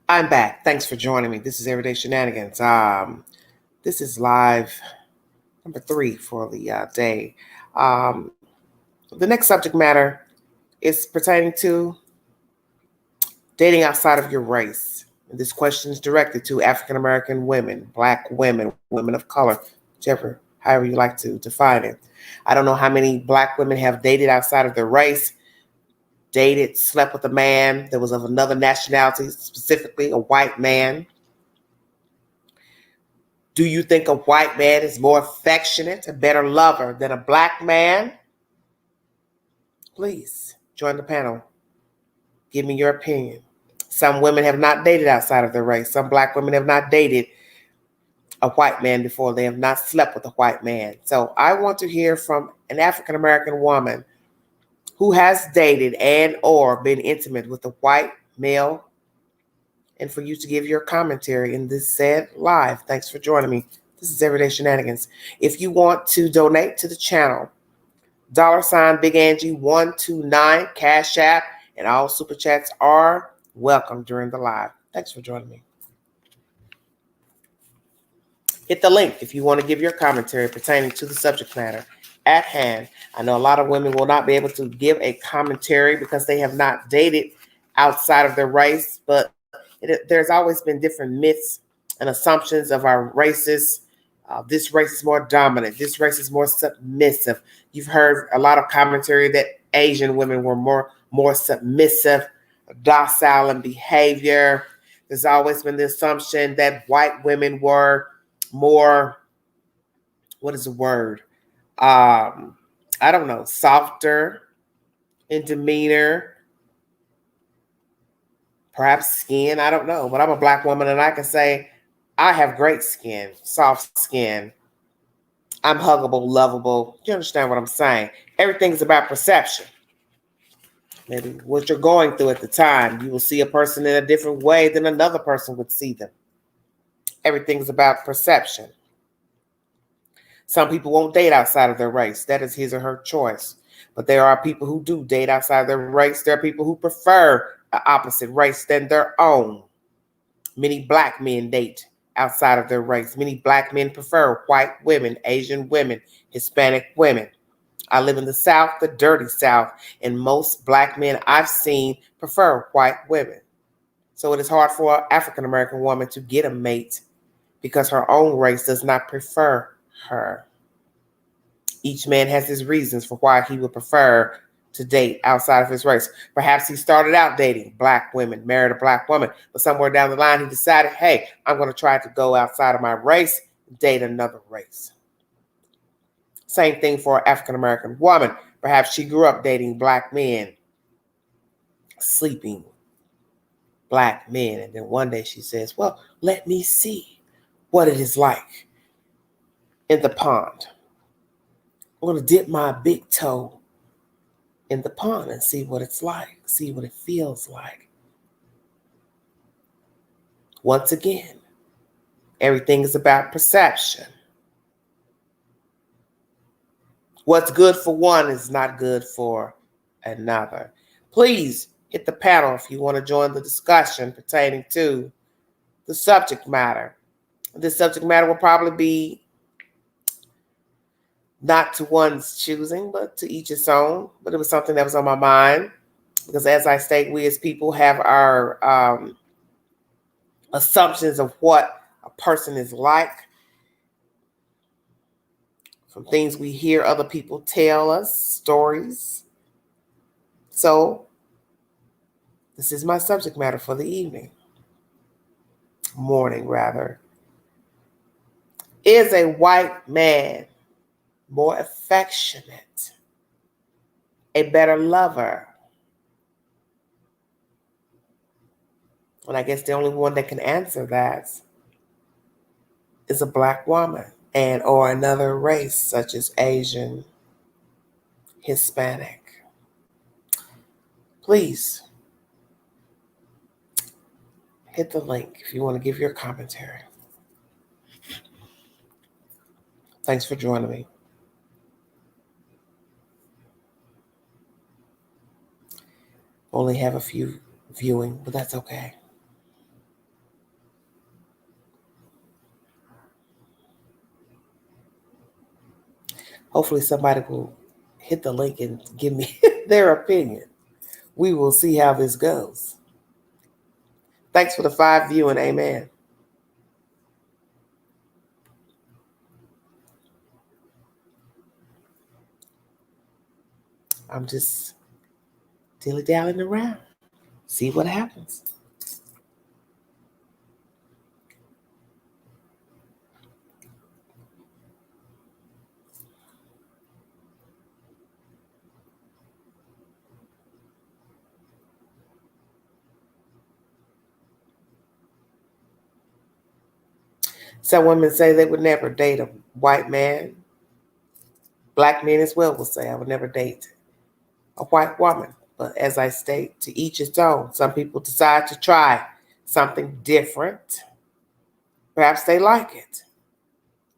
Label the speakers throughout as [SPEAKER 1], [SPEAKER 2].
[SPEAKER 1] I'm back. Thanks for joining me. This is Everyday Shenanigans. This is live number 3 for the day. Um, the next subject matter is pertaining to dating outside of your race. And this question is directed to African American women, Black women, women of color, however you like to define it. I don't know how many Black women have dated outside of their race. Dated, slept with a man that was of another nationality, specifically a white man. Do you think a white man is more affectionate, a better lover than a Black man? Please join the panel. Give me your opinion. Some women have not dated outside of their race. Some Black women have not dated a white man before. They have not slept with a white man. So I want to hear from an African American woman who has dated and or been intimate with a white male, and for you to give your commentary in this said live. Thanks for joining me. This is Everyday Shenanigans. If you want to donate to the channel, $ Big Angie 129 Cash App, and all super chats are welcome during the live. Thanks for joining me. Hit the link if you want to give your commentary pertaining to the subject matter at hand. I know a lot of women will not be able to give a commentary because they have not dated outside of their race, but there's always been different myths and assumptions of our races. This race is more dominant. This race is more submissive. You've heard a lot of commentary that Asian women were more submissive, docile in behavior. There's always been the assumption that white women were more, what is the word? I don't know, softer in demeanor, perhaps skin, I don't know. But I'm a Black woman and I can say I have great skin, soft skin. I'm huggable, lovable. You understand what I'm saying? Everything's about perception. Maybe what you're going through at the time, you will see a person in a different way than another person would see them. Everything's about perception. Some people won't date outside of their race. That is his or her choice. But there are people who do date outside their race. There are people who prefer an opposite race than their own. Many Black men date outside of their race. Many Black men prefer white women, Asian women, Hispanic women. I live in the South, the dirty South, and most Black men I've seen prefer white women. So it is hard for an African American woman to get a mate because her own race does not prefer her. Each man has his reasons for why he would prefer to date outside of his race. Perhaps he started out dating Black women, married a Black woman, but somewhere down the line he decided, hey, I'm going to try to go outside of my race, date another race. Same thing for an African American woman. Perhaps she grew up dating Black men, sleeping Black men, and then one day she says, well, let me see what it is like in the pond. I'm going to dip my big toe in the pond and see what it's like, see what it feels like. Once again, everything is about perception. What's good for one is not good for another. Please hit the panel if you want to join the discussion pertaining to the subject matter. This subject matter will probably be not to one's choosing, but to each its own. But it was something that was on my mind because, as I state, we as people have our assumptions of what a person is like from things we hear other people tell us, stories. So this is my subject matter for the morning rather. Is a white man more affectionate, a better lover? And I guess the only one that can answer that is a Black woman and or another race such as Asian, Hispanic. Please hit the link if you want to give your commentary. Thanks for joining me. Only have a few viewing, but that's okay. Hopefully somebody will hit the link and give me their opinion. We will see how this goes. Thanks for the 5 viewing. Amen. I'm just dilly-dallying around. See what happens. Some women say they would never date a white man. Black men as well will say, I would never date a white woman. But as I state, to each its own. Some people decide to try something different. Perhaps they like it.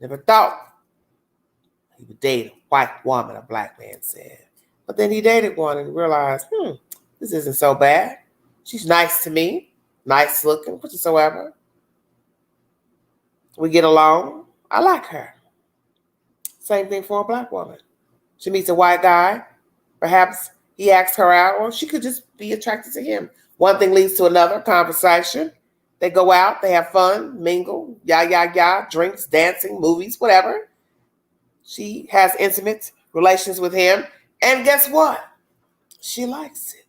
[SPEAKER 1] Never thought he would date a white woman, a black man said. But then he dated one and realized, this isn't so bad. She's nice to me, nice looking, whatsoever. We get along. I like her. Same thing for a black woman. She meets a white guy. Perhaps he asks her out, or she could just be attracted to him. One thing leads to another conversation. They go out, they have fun, mingle, drinks, dancing, movies, whatever. She has intimate relations with him. And guess what? She likes it.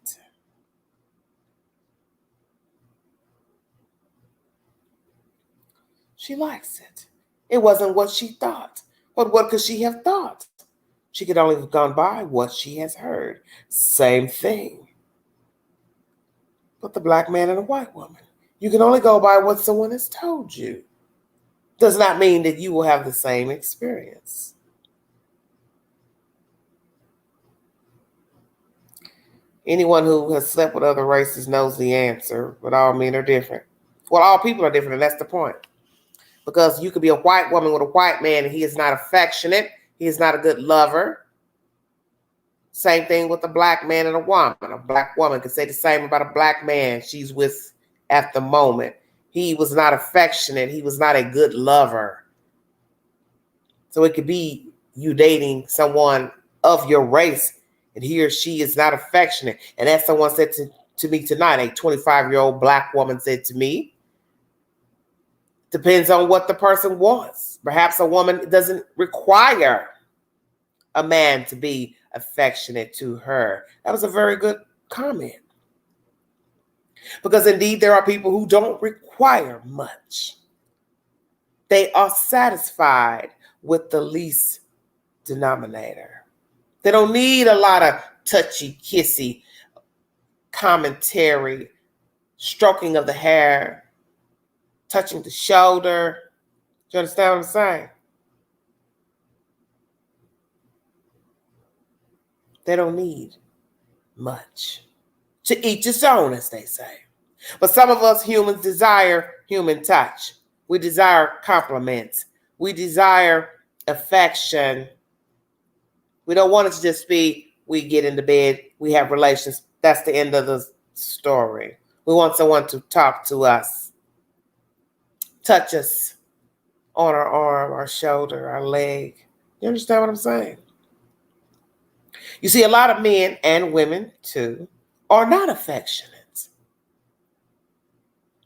[SPEAKER 1] She likes it. It wasn't what she thought. But what could she have thought? She could only have gone by what she has heard. Same thing. But the black man and the white woman. You can only go by what someone has told you. Does not mean that you will have the same experience. Anyone who has slept with other races knows the answer, but all men are different. Well, all people are different, and that's the point. Because you could be a white woman with a white man, and he is not affectionate. He is not a good lover. Same thing with a black man and a woman. A black woman could say the same about a black man she's with at the moment. He was not affectionate. He was not a good lover. So it could be you dating someone of your race, and he or she is not affectionate. And as someone said to me tonight, a 25-year-old black woman said to me, depends on what the person wants. Perhaps a woman doesn't require a man to be affectionate to her. That was a very good comment. Because indeed, there are people who don't require much. They are satisfied with the least denominator. They don't need a lot of touchy, kissy commentary, stroking of the hair, touching the shoulder. Do you understand what I'm saying? They don't need much. To each his own, as they say. But some of us humans desire human touch. We desire compliments. We desire affection. We don't want it to just be, we get into bed, we have relations. That's the end of the story. We want someone to talk to us, touch us on our arm, our shoulder, our leg. You understand what I'm saying? You see, a lot of men and women, too, are not affectionate.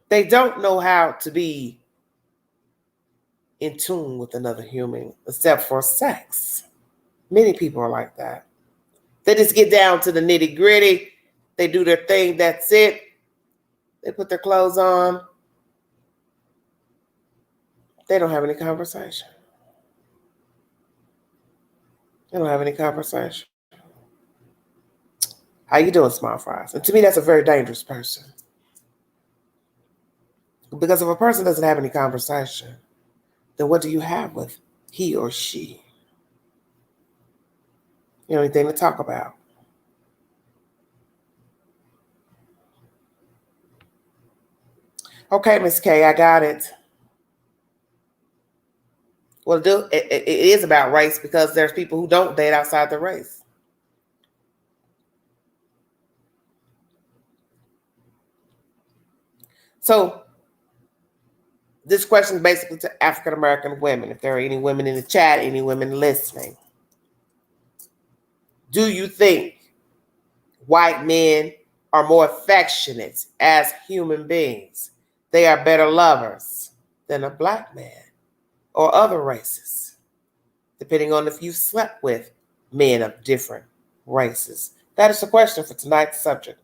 [SPEAKER 1] They don't know how to be in tune with another human, except for sex. Many people are like that. They just get down to the nitty gritty. They do their thing. That's it. They put their clothes on. They don't have any conversation. They don't have any conversation. How you doing, small fries? And to me, that's a very dangerous person. Because if a person doesn't have any conversation, then what do you have with he or she? You know, anything to talk about. Okay, Miss K, I got it. Well, it is about race because there's people who don't date outside the race. So this question is basically to African American women. If there are any women in the chat, any women listening. Do you think white men are more affectionate as human beings? They are better lovers than a black man or other races, depending on if you've slept with men of different races. That is the question for tonight's subject.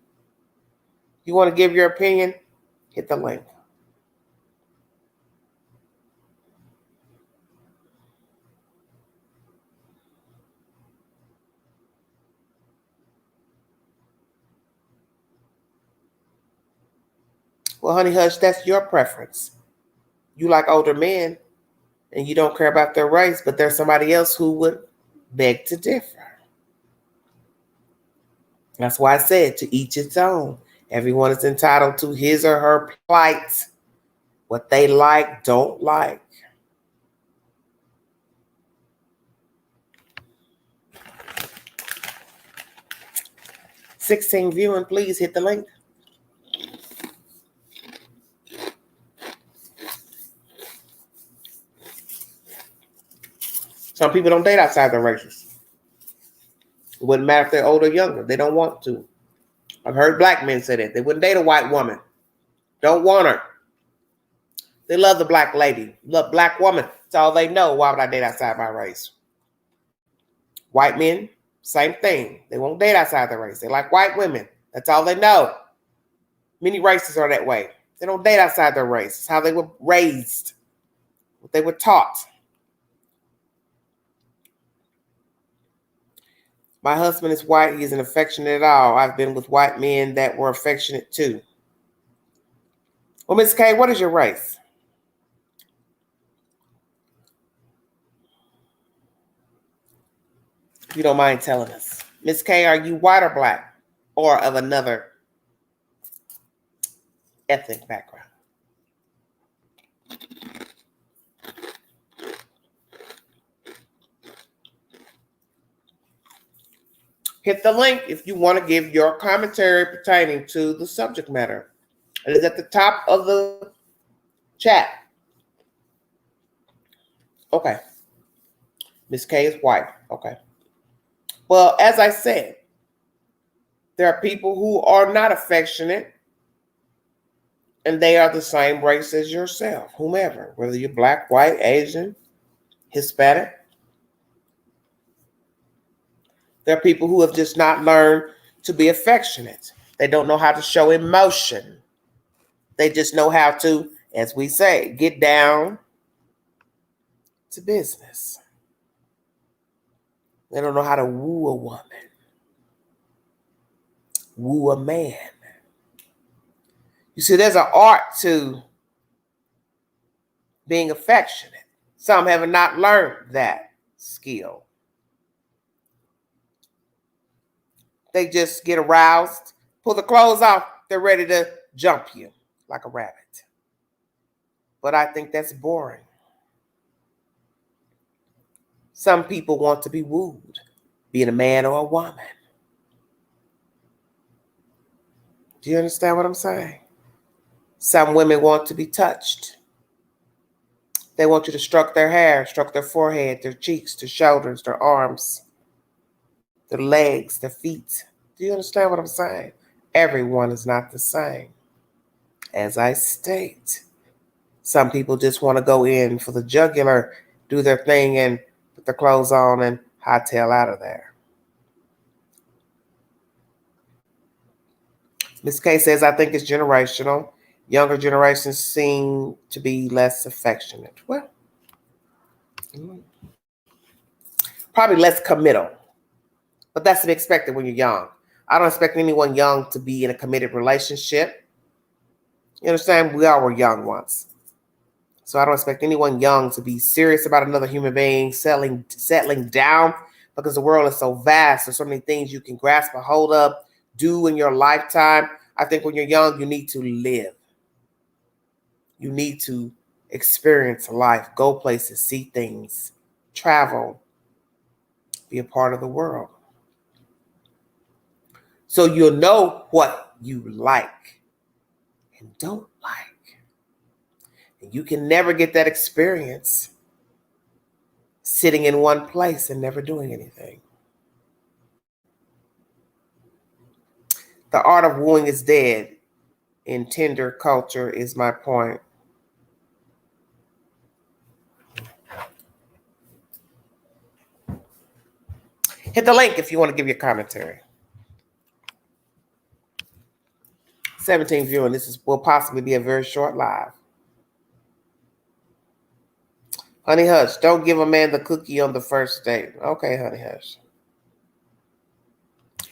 [SPEAKER 1] You want to give your opinion? Hit the link. Well, honey hush, that's your preference. You like older men and you don't care about their race, but there's somebody else who would beg to differ. That's why I said to each its own. Everyone is entitled to his or her plight, what they like, don't like. $16 viewing, please hit the link. Some people don't date outside their races. It wouldn't matter if they're older or younger. They don't want to. I've heard black men say that. They wouldn't date a white woman. Don't want her. They love the black lady. Love black woman. That's all they know. Why would I date outside my race? White men, same thing. They won't date outside their race. They like white women. That's all they know. Many races are that way. They don't date outside their race. It's how they were raised. What they were taught. My husband is white. He isn't affectionate at all. I've been with white men that were affectionate too. Well, Miss K, what is your race? If you don't mind telling us. Miss K, are you white or black? Or of another ethnic background? Hit the link if you want to give your commentary pertaining to the subject matter. It is at the top of the chat. Okay. Miss K is white. Okay. Well, as I said, there are people who are not affectionate, and they are the same race as yourself, whomever, whether you're black, white, Asian, Hispanic. There are people who have just not learned to be affectionate. They don't know how to show emotion. They just know how to, as we say, get down to business. They don't know how to woo a woman, woo a man. You see, there's an art to being affectionate. Some have not learned that skill. They just get aroused, pull the clothes off, they're ready to jump you like a rabbit. But I think that's boring. Some people want to be wooed, being a man or a woman. Do you understand what I'm saying? Some women want to be touched. They want you to stroke their hair, stroke their forehead, their cheeks, their shoulders, their arms, their legs, their feet. Do you understand what I'm saying? Everyone is not the same. As I state, some people just want to go in for the jugular, do their thing, and put their clothes on and hightail out of there. Miss K says, I think it's generational. Younger generations seem to be less affectionate. Well, probably less committal. But that's to be expected when you're young. I don't expect anyone young to be in a committed relationship. You understand? We all were young once. So I don't expect anyone young to be serious about another human being, settling down, because the world is so vast. There's so many things you can grasp a hold of, do in your lifetime. I think when you're young, you need to live. You need to experience life, go places, see things, travel, be a part of the world. So you'll know what you like and don't like. And you can never get that experience sitting in one place and never doing anything. The art of wooing is dead in Tinder culture is my point. Hit the link if you want to give your commentary. 17 viewing. Will possibly be a very short live. Honey Hush, don't give a man the cookie on the first date. Okay, Honey Hush.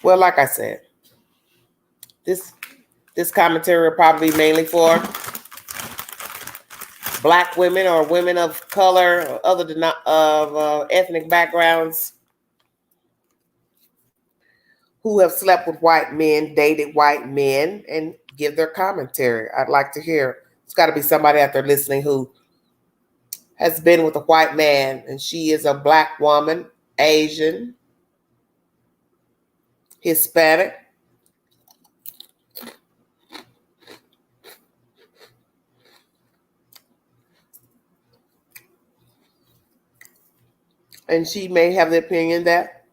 [SPEAKER 1] Well, like I said, this commentary will probably be mainly for Black women or women of color or other ethnic backgrounds who have slept with white men, dated white men, and give their commentary. I'd like to hear. It's got to be somebody out there listening who has been with a white man, and she is a Black woman, Asian, Hispanic. And she may have the opinion that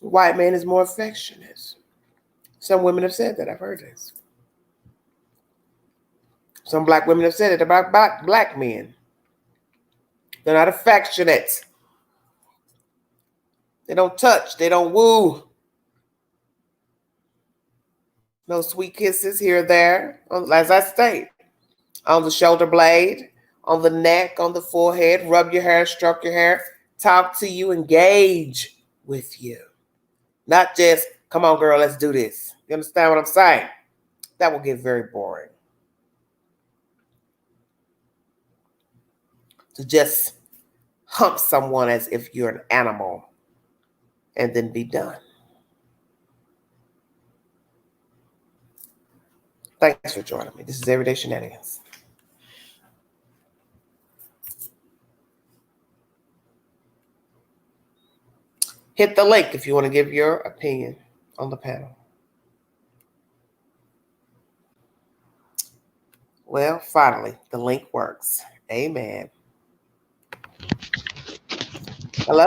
[SPEAKER 1] the white man is more affectionate. Some women have said that. I've heard this. Some Black women have said it about Black men. They're not affectionate. They don't touch. They don't woo. No sweet kisses here or there. As I state, on the shoulder blade, on the neck, on the forehead, rub your hair, stroke your hair, talk to you, engage with you. Not just, come on, girl, let's do this. You understand what I'm saying? That will get very boring. To just hump someone as if you're an animal and then be done. Thanks for joining me. This is Everyday Shenanigans. Hit the link if you want to give your opinion on the panel. Well, finally, the link works. Amen. Hello?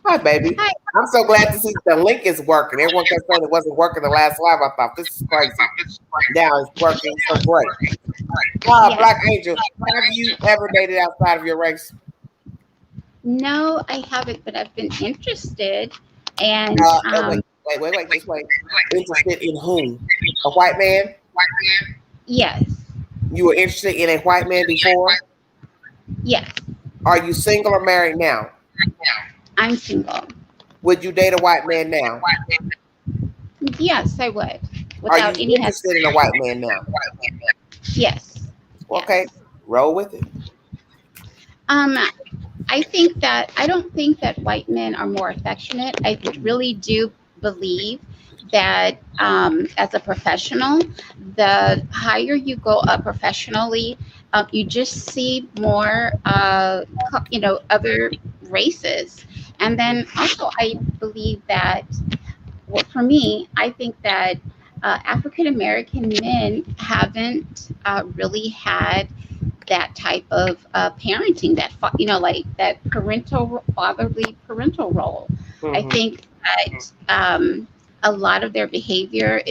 [SPEAKER 1] Hi, baby. Hi. I'm so glad to see the link is working. Everyone kept saying it wasn't working the last live. I thought, this is crazy. Now it's working so great. Wow, Black Angel, have you ever dated outside of your race?
[SPEAKER 2] No, I haven't, but I've been interested. And
[SPEAKER 1] wait. Interested in whom? A white man?
[SPEAKER 2] Yes.
[SPEAKER 1] You were interested in a white man before?
[SPEAKER 2] Yes.
[SPEAKER 1] Are you single or married now?
[SPEAKER 2] I'm single.
[SPEAKER 1] Would you date a white man now?
[SPEAKER 2] Yes, I would.
[SPEAKER 1] Are you interested in a white man now?
[SPEAKER 2] Yes.
[SPEAKER 1] Okay, yes. Roll with it.
[SPEAKER 2] I don't think that white men are more affectionate. I really do believe that as a professional, the higher you go up professionally, you just see more, other races. And then also, I believe that, well, for me, I think that African American men haven't really had that type of parenting, that like that fatherly parental role. Mm-hmm. I think that a lot of their behavior,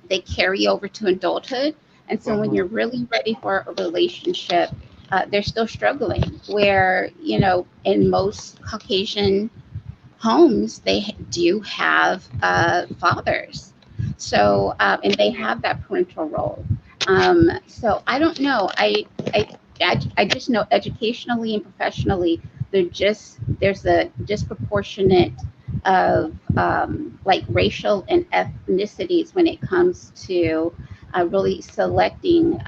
[SPEAKER 2] they carry over to adulthood, and so when you're really ready for a relationship, they're still struggling. Where in most Caucasian homes, they do have fathers, so and they have that parental role. So I don't know. I just know educationally and professionally, there's a disproportionate of like racial and ethnicities when it comes to really selecting,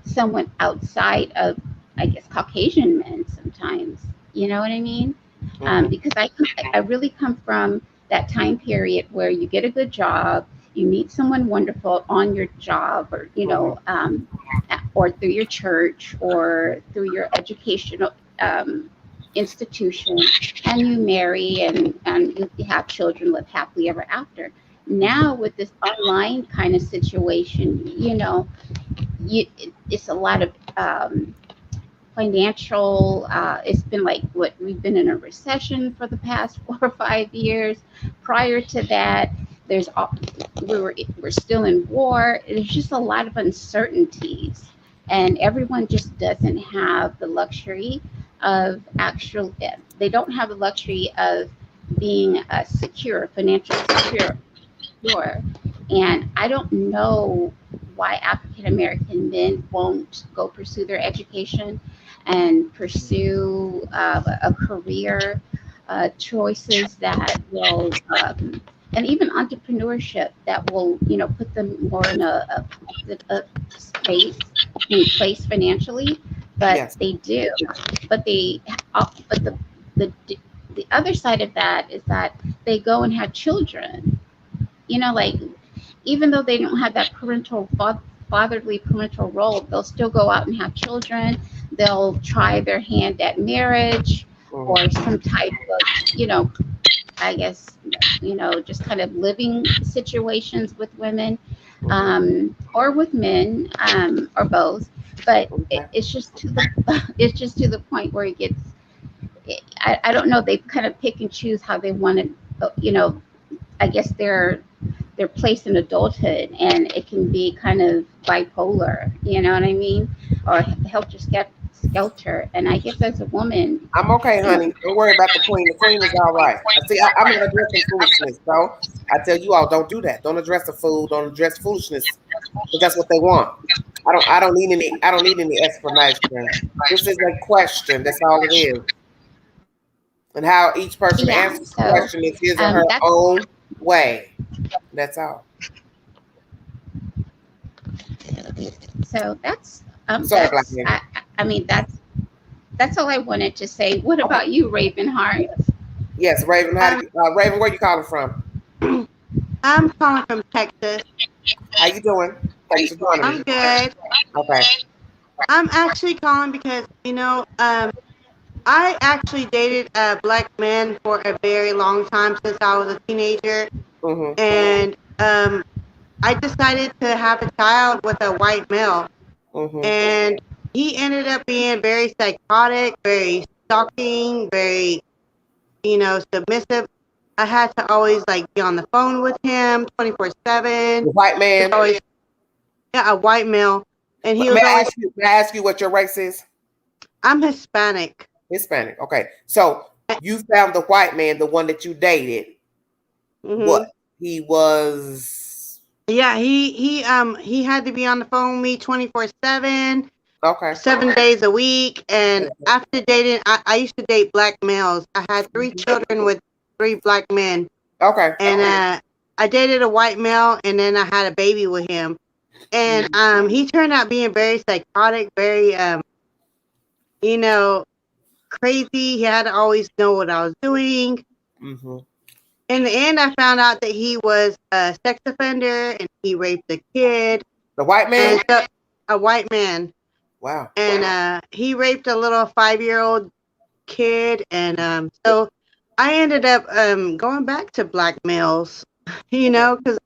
[SPEAKER 2] someone outside of, I guess, Caucasian men sometimes. You know what I mean? Because I really come from that time period where you get a good job, you meet someone wonderful on your job, or or through your church, or through your educational institution, and you marry, and you have children, live happily ever after. Now with this online kind of situation, it's a lot of financial, it's been like what we've been in a recession for the past 4 or 5 years. Prior to that, there's we're still in war. There's just a lot of uncertainties, and everyone just doesn't have the luxury of actual. They don't have the luxury of being secure, financially secure. And I don't know why African American men won't go pursue their education and pursue a career, choices that will, and even entrepreneurship that will, put them more in a space and place financially. But
[SPEAKER 1] Yes.
[SPEAKER 2] they do. But but the the other side of that is that they go and have children. Like, even though they don't have that fatherly parental role, they'll still go out and have children. They'll try their hand at marriage
[SPEAKER 1] Mhm.
[SPEAKER 2] or some type of, I guess, just kind of living situations with women,
[SPEAKER 1] Mhm.
[SPEAKER 2] or with men, or both. But
[SPEAKER 1] Okay.
[SPEAKER 2] it's just to the it's just to the point where it gets. I don't know. They kind of pick and choose how they want to. I guess they're placed in adulthood, and it can be kind of bipolar. You know what I mean? Or helter skelter. And I guess as a woman,
[SPEAKER 1] I'm okay,
[SPEAKER 2] you know,
[SPEAKER 1] honey. Don't worry about the queen. The queen is all right. I see. I'm not addressing foolishness, so I tell you all, don't do that. Don't address the fool. Don't address foolishness, because that's what they want. I don't need any. I don't need any explanation. This is a question. That's all it is. And how each person
[SPEAKER 2] yeah.
[SPEAKER 1] answers the
[SPEAKER 2] So
[SPEAKER 1] question is his or her
[SPEAKER 2] that's
[SPEAKER 1] own way. That's all. Sorry, Black
[SPEAKER 2] that's
[SPEAKER 1] man.
[SPEAKER 2] I mean that's all I wanted to say. What
[SPEAKER 1] Okay.
[SPEAKER 2] about you, Ravenheart?
[SPEAKER 1] Yes, Raven. How do
[SPEAKER 3] Um,
[SPEAKER 1] you, Raven? Where you calling from?
[SPEAKER 3] I'm calling from Texas.
[SPEAKER 1] How you doing? Thanks for joining
[SPEAKER 3] I'm
[SPEAKER 1] me.
[SPEAKER 3] good.
[SPEAKER 1] Okay.
[SPEAKER 3] I'm actually calling because I actually dated a black man for a very long time since I was a teenager,
[SPEAKER 1] Mhm.
[SPEAKER 3] and I decided to have a child with a white male,
[SPEAKER 1] Mhm.
[SPEAKER 3] and he ended up being very psychotic, very stalking, very submissive. I had to always like be on the phone with him 24/7.
[SPEAKER 1] The white
[SPEAKER 3] He was
[SPEAKER 1] man.
[SPEAKER 3] always, yeah, a white male, and he
[SPEAKER 1] May
[SPEAKER 3] was
[SPEAKER 1] I
[SPEAKER 3] always,
[SPEAKER 1] ask you? May I ask you what your race is?
[SPEAKER 3] I'm Hispanic.
[SPEAKER 1] Hispanic. Okay. So you found the white man, the one that you dated. What?
[SPEAKER 3] Hmm.
[SPEAKER 1] He was.
[SPEAKER 3] Yeah, he had to be on the phone with me 24/7,
[SPEAKER 1] Okay.
[SPEAKER 3] 7 days a week. And after dating, I used to date black males. I had 3 children with 3 black men,
[SPEAKER 1] Okay.
[SPEAKER 3] and I dated a white male, and then I had a baby with him. And he turned out being very psychotic, very you know crazy. He had to always know what I was doing.
[SPEAKER 1] Mm-hmm.
[SPEAKER 3] In the end, I found out that he was a sex offender and he raped a kid,
[SPEAKER 1] The white man.
[SPEAKER 3] and so, a white man,
[SPEAKER 1] Wow.
[SPEAKER 3] and he raped a little 5-year-old kid, and so I ended up going back to black males, because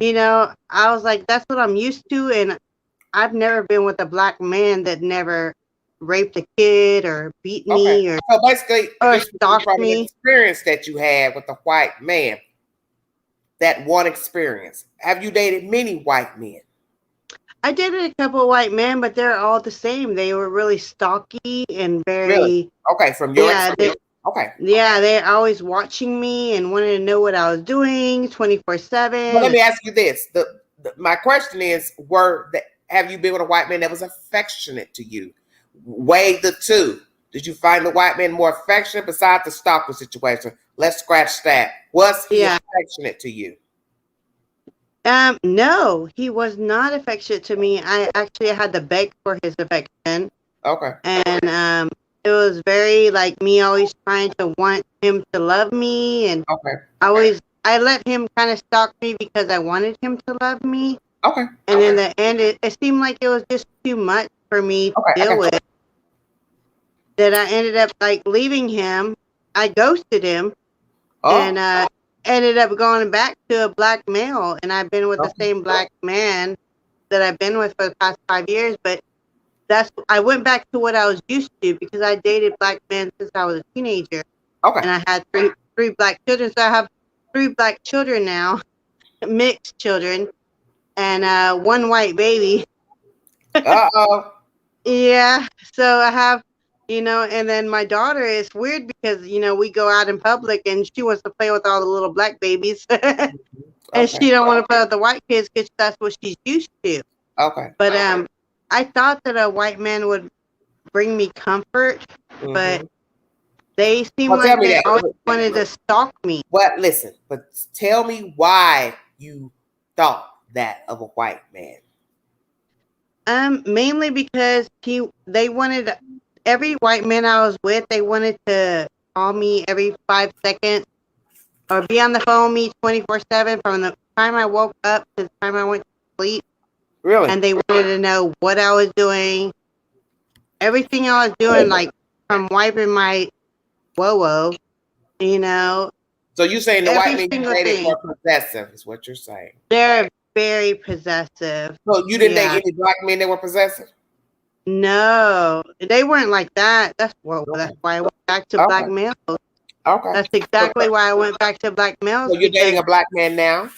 [SPEAKER 3] I was like, that's what I'm used to, and I've never been with a black man that never raped a kid or beat
[SPEAKER 1] Okay.
[SPEAKER 3] me or
[SPEAKER 1] So basically, this was
[SPEAKER 3] stalked
[SPEAKER 1] from an
[SPEAKER 3] me.
[SPEAKER 1] experience that you had with the white man. That one experience. Have you dated many white men?
[SPEAKER 3] I dated a couple of white men, but they're all the same. They were really stocky and
[SPEAKER 1] Really?
[SPEAKER 3] very,
[SPEAKER 1] Okay. From your
[SPEAKER 3] yeah,
[SPEAKER 1] experience. Okay.
[SPEAKER 3] they're always watching me and wanting to know what I was doing
[SPEAKER 1] Well, let
[SPEAKER 3] 24/7.
[SPEAKER 1] me ask you this: my question is, have you been with a white man that was affectionate to you? Weigh the two. Did you find the white man more affectionate besides the stalker situation? Let's scratch that. Was he
[SPEAKER 3] Yeah.
[SPEAKER 1] affectionate to you?
[SPEAKER 3] No, he was not affectionate to me. I actually had to beg for his affection,
[SPEAKER 1] Okay.
[SPEAKER 3] and it was very like me always trying to want him to love me, and
[SPEAKER 1] Okay.
[SPEAKER 3] I let him kind of stalk me because I wanted him to love me.
[SPEAKER 1] Okay.
[SPEAKER 3] And in the end, it seemed like it was just too much for me to
[SPEAKER 1] Okay. I
[SPEAKER 3] deal
[SPEAKER 1] got you.
[SPEAKER 3] with. That I ended up like leaving him. I ghosted him,
[SPEAKER 1] Oh.
[SPEAKER 3] and ended up going back to a black male. And I've been with the
[SPEAKER 1] Okay.
[SPEAKER 3] same black man that I've been with for the past 5 years. But I went back to what I was used to because I dated black men since I was a teenager,
[SPEAKER 1] Okay.
[SPEAKER 3] and I had three black children. So I have three black children now, mixed children, and one white baby.
[SPEAKER 1] Uh-oh.
[SPEAKER 3] Yeah. So I have, and then my daughter is weird because we go out in public and she wants to play with all the little black babies, and
[SPEAKER 1] Okay.
[SPEAKER 3] she don't want to play with the white kids because that's what she's used to.
[SPEAKER 1] Okay.
[SPEAKER 3] But I thought that a white man would bring me comfort, but
[SPEAKER 1] Mm-hmm.
[SPEAKER 3] they seem
[SPEAKER 1] Well, tell
[SPEAKER 3] like
[SPEAKER 1] me
[SPEAKER 3] they always
[SPEAKER 1] that.
[SPEAKER 3] wanted to stalk me.
[SPEAKER 1] But listen, but tell me why you thought that of a white man.
[SPEAKER 3] Mainly because they wanted every white man I was with, they wanted to call me every 5 seconds or be on the phone with me 24/7 from the time I woke up to the time I went to sleep.
[SPEAKER 1] Really?
[SPEAKER 3] And they wanted to know what I was doing, everything I was doing, like from wiping my whoa,
[SPEAKER 1] So you saying the white
[SPEAKER 3] every
[SPEAKER 1] men you
[SPEAKER 3] single
[SPEAKER 1] dated
[SPEAKER 3] thing.
[SPEAKER 1] were possessive, is what you're saying.
[SPEAKER 3] They're very possessive.
[SPEAKER 1] So you didn't
[SPEAKER 3] Yeah.
[SPEAKER 1] date any black men that were possessive?
[SPEAKER 3] No, they weren't like that. That's
[SPEAKER 1] Okay.
[SPEAKER 3] why I went back to
[SPEAKER 1] Okay.
[SPEAKER 3] black males.
[SPEAKER 1] Okay.
[SPEAKER 3] That's exactly why I went back to black males.
[SPEAKER 1] So you're
[SPEAKER 3] Because
[SPEAKER 1] dating a black man now?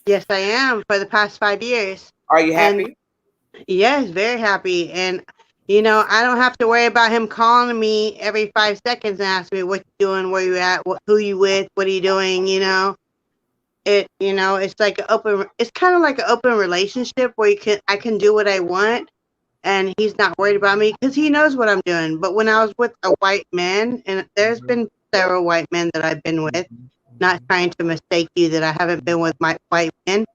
[SPEAKER 3] yes, I am for the past 5 years.
[SPEAKER 1] Are you
[SPEAKER 3] And
[SPEAKER 1] happy?
[SPEAKER 3] yes, very happy. And I don't have to worry about him calling me every 5 seconds and asking me what you doing, where you at, who you with, what are you doing. It's like an open. It's kind of like an open relationship where I can do what I want, and he's not worried about me because he knows what I'm doing. But when I was with a white man, and there's been several white men that I've been with, not trying to mistake you that I haven't been with my white men,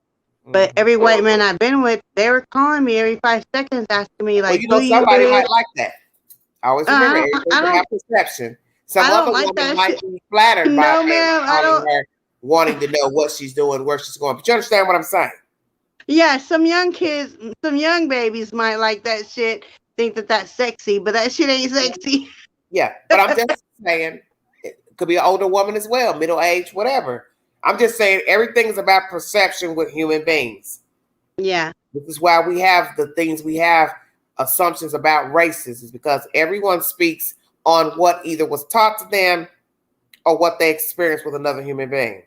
[SPEAKER 3] but every white man I've been with, they were calling me every 5 seconds, asking me
[SPEAKER 1] Well,
[SPEAKER 3] like, "Who you
[SPEAKER 1] somebody
[SPEAKER 3] with?"
[SPEAKER 1] might like that. I always remember everything's about perception. Some
[SPEAKER 3] I don't
[SPEAKER 1] other
[SPEAKER 3] like
[SPEAKER 1] woman
[SPEAKER 3] that
[SPEAKER 1] might
[SPEAKER 3] shit.
[SPEAKER 1] be flattered by
[SPEAKER 3] No,
[SPEAKER 1] a man
[SPEAKER 3] ma'am, I
[SPEAKER 1] calling
[SPEAKER 3] don't.
[SPEAKER 1] her, wanting to know what she's doing, where she's going. But you understand what I'm saying?
[SPEAKER 3] Yeah, some young kids, some young babies might like that shit, think that that's sexy, but that shit ain't sexy.
[SPEAKER 1] Yeah, but I'm just saying it could be an older woman as well, middle age, whatever. I'm just saying everything is about perception with human beings.
[SPEAKER 3] Yeah.
[SPEAKER 1] This is why we have the things we have assumptions about races, is because everyone speaks on what either was taught to them or what they experienced with another human being.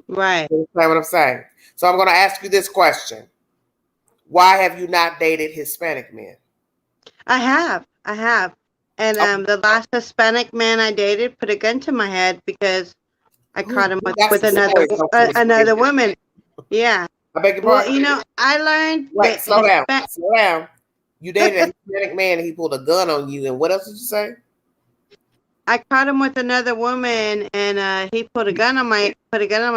[SPEAKER 3] Right.
[SPEAKER 1] You understand what I'm saying? So I'm going to ask you this question. Why have you not dated Hispanic men?
[SPEAKER 3] I have. And the last Hispanic man I dated put a gun to my head because I caught him with another woman. Yeah.
[SPEAKER 1] I beg your
[SPEAKER 3] Well,
[SPEAKER 1] pardon?
[SPEAKER 3] I learned
[SPEAKER 1] Wait,
[SPEAKER 3] that
[SPEAKER 1] slow down. You dated a Hispanic man and he pulled a gun on you, and what else did you say?
[SPEAKER 3] I caught him with another woman, and he put a gun on my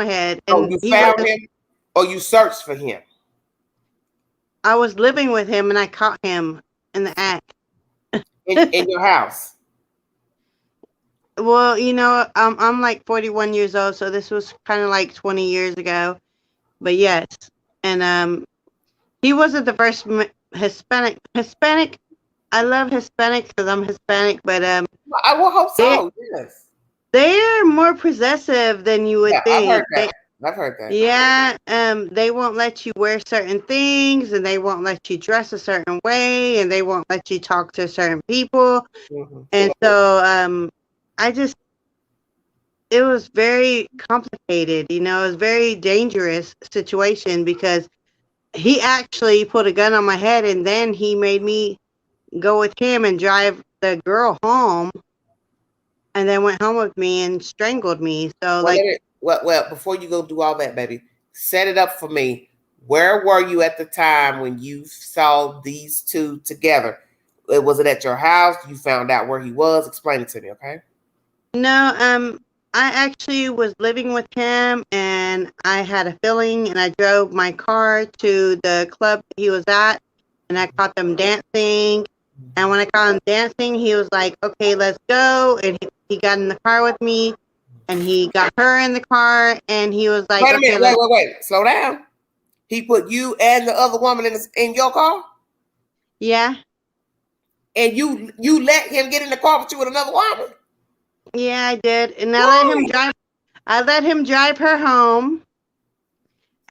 [SPEAKER 3] head.
[SPEAKER 1] Oh,
[SPEAKER 3] And
[SPEAKER 1] you found him, or you searched for him?
[SPEAKER 3] I was living with him, and I caught him in the act.
[SPEAKER 1] In your house?
[SPEAKER 3] Well, I'm like 41 years old, so this was kind of like 20 years ago. But yes, and he wasn't the first Hispanic. I love Hispanics because I'm Hispanic, but
[SPEAKER 1] I will hope so. Yes,
[SPEAKER 3] they're more possessive than you would think.
[SPEAKER 1] I've heard that.
[SPEAKER 3] Yeah, they won't let you wear certain things, and they won't let you dress a certain way, and they won't let you talk to certain people.
[SPEAKER 1] Mm-hmm.
[SPEAKER 3] And so, it was very complicated. It was a very dangerous situation because he actually put a gun on my head, and then he made me go with him and drive the girl home, and then went home with me and strangled me. So
[SPEAKER 1] well, before you go do all that, baby, set it up for me. Where were you at the time when you saw these two together? Was it at your house? You found out where he was? Explain it to me, okay?
[SPEAKER 3] No, I actually was living with him, and I had a feeling, and I drove my car to the club he was at, and I caught them dancing. And when I caught him dancing, he was like, "Okay, let's go." And he got in the car with me, and he got her in the car, and he was like,
[SPEAKER 1] "Wait a minute, wait, slow down." He put you and the other woman in your car?
[SPEAKER 3] Yeah.
[SPEAKER 1] And you let him get in the car with you with another woman?
[SPEAKER 3] Yeah, I did. And I let him drive her home.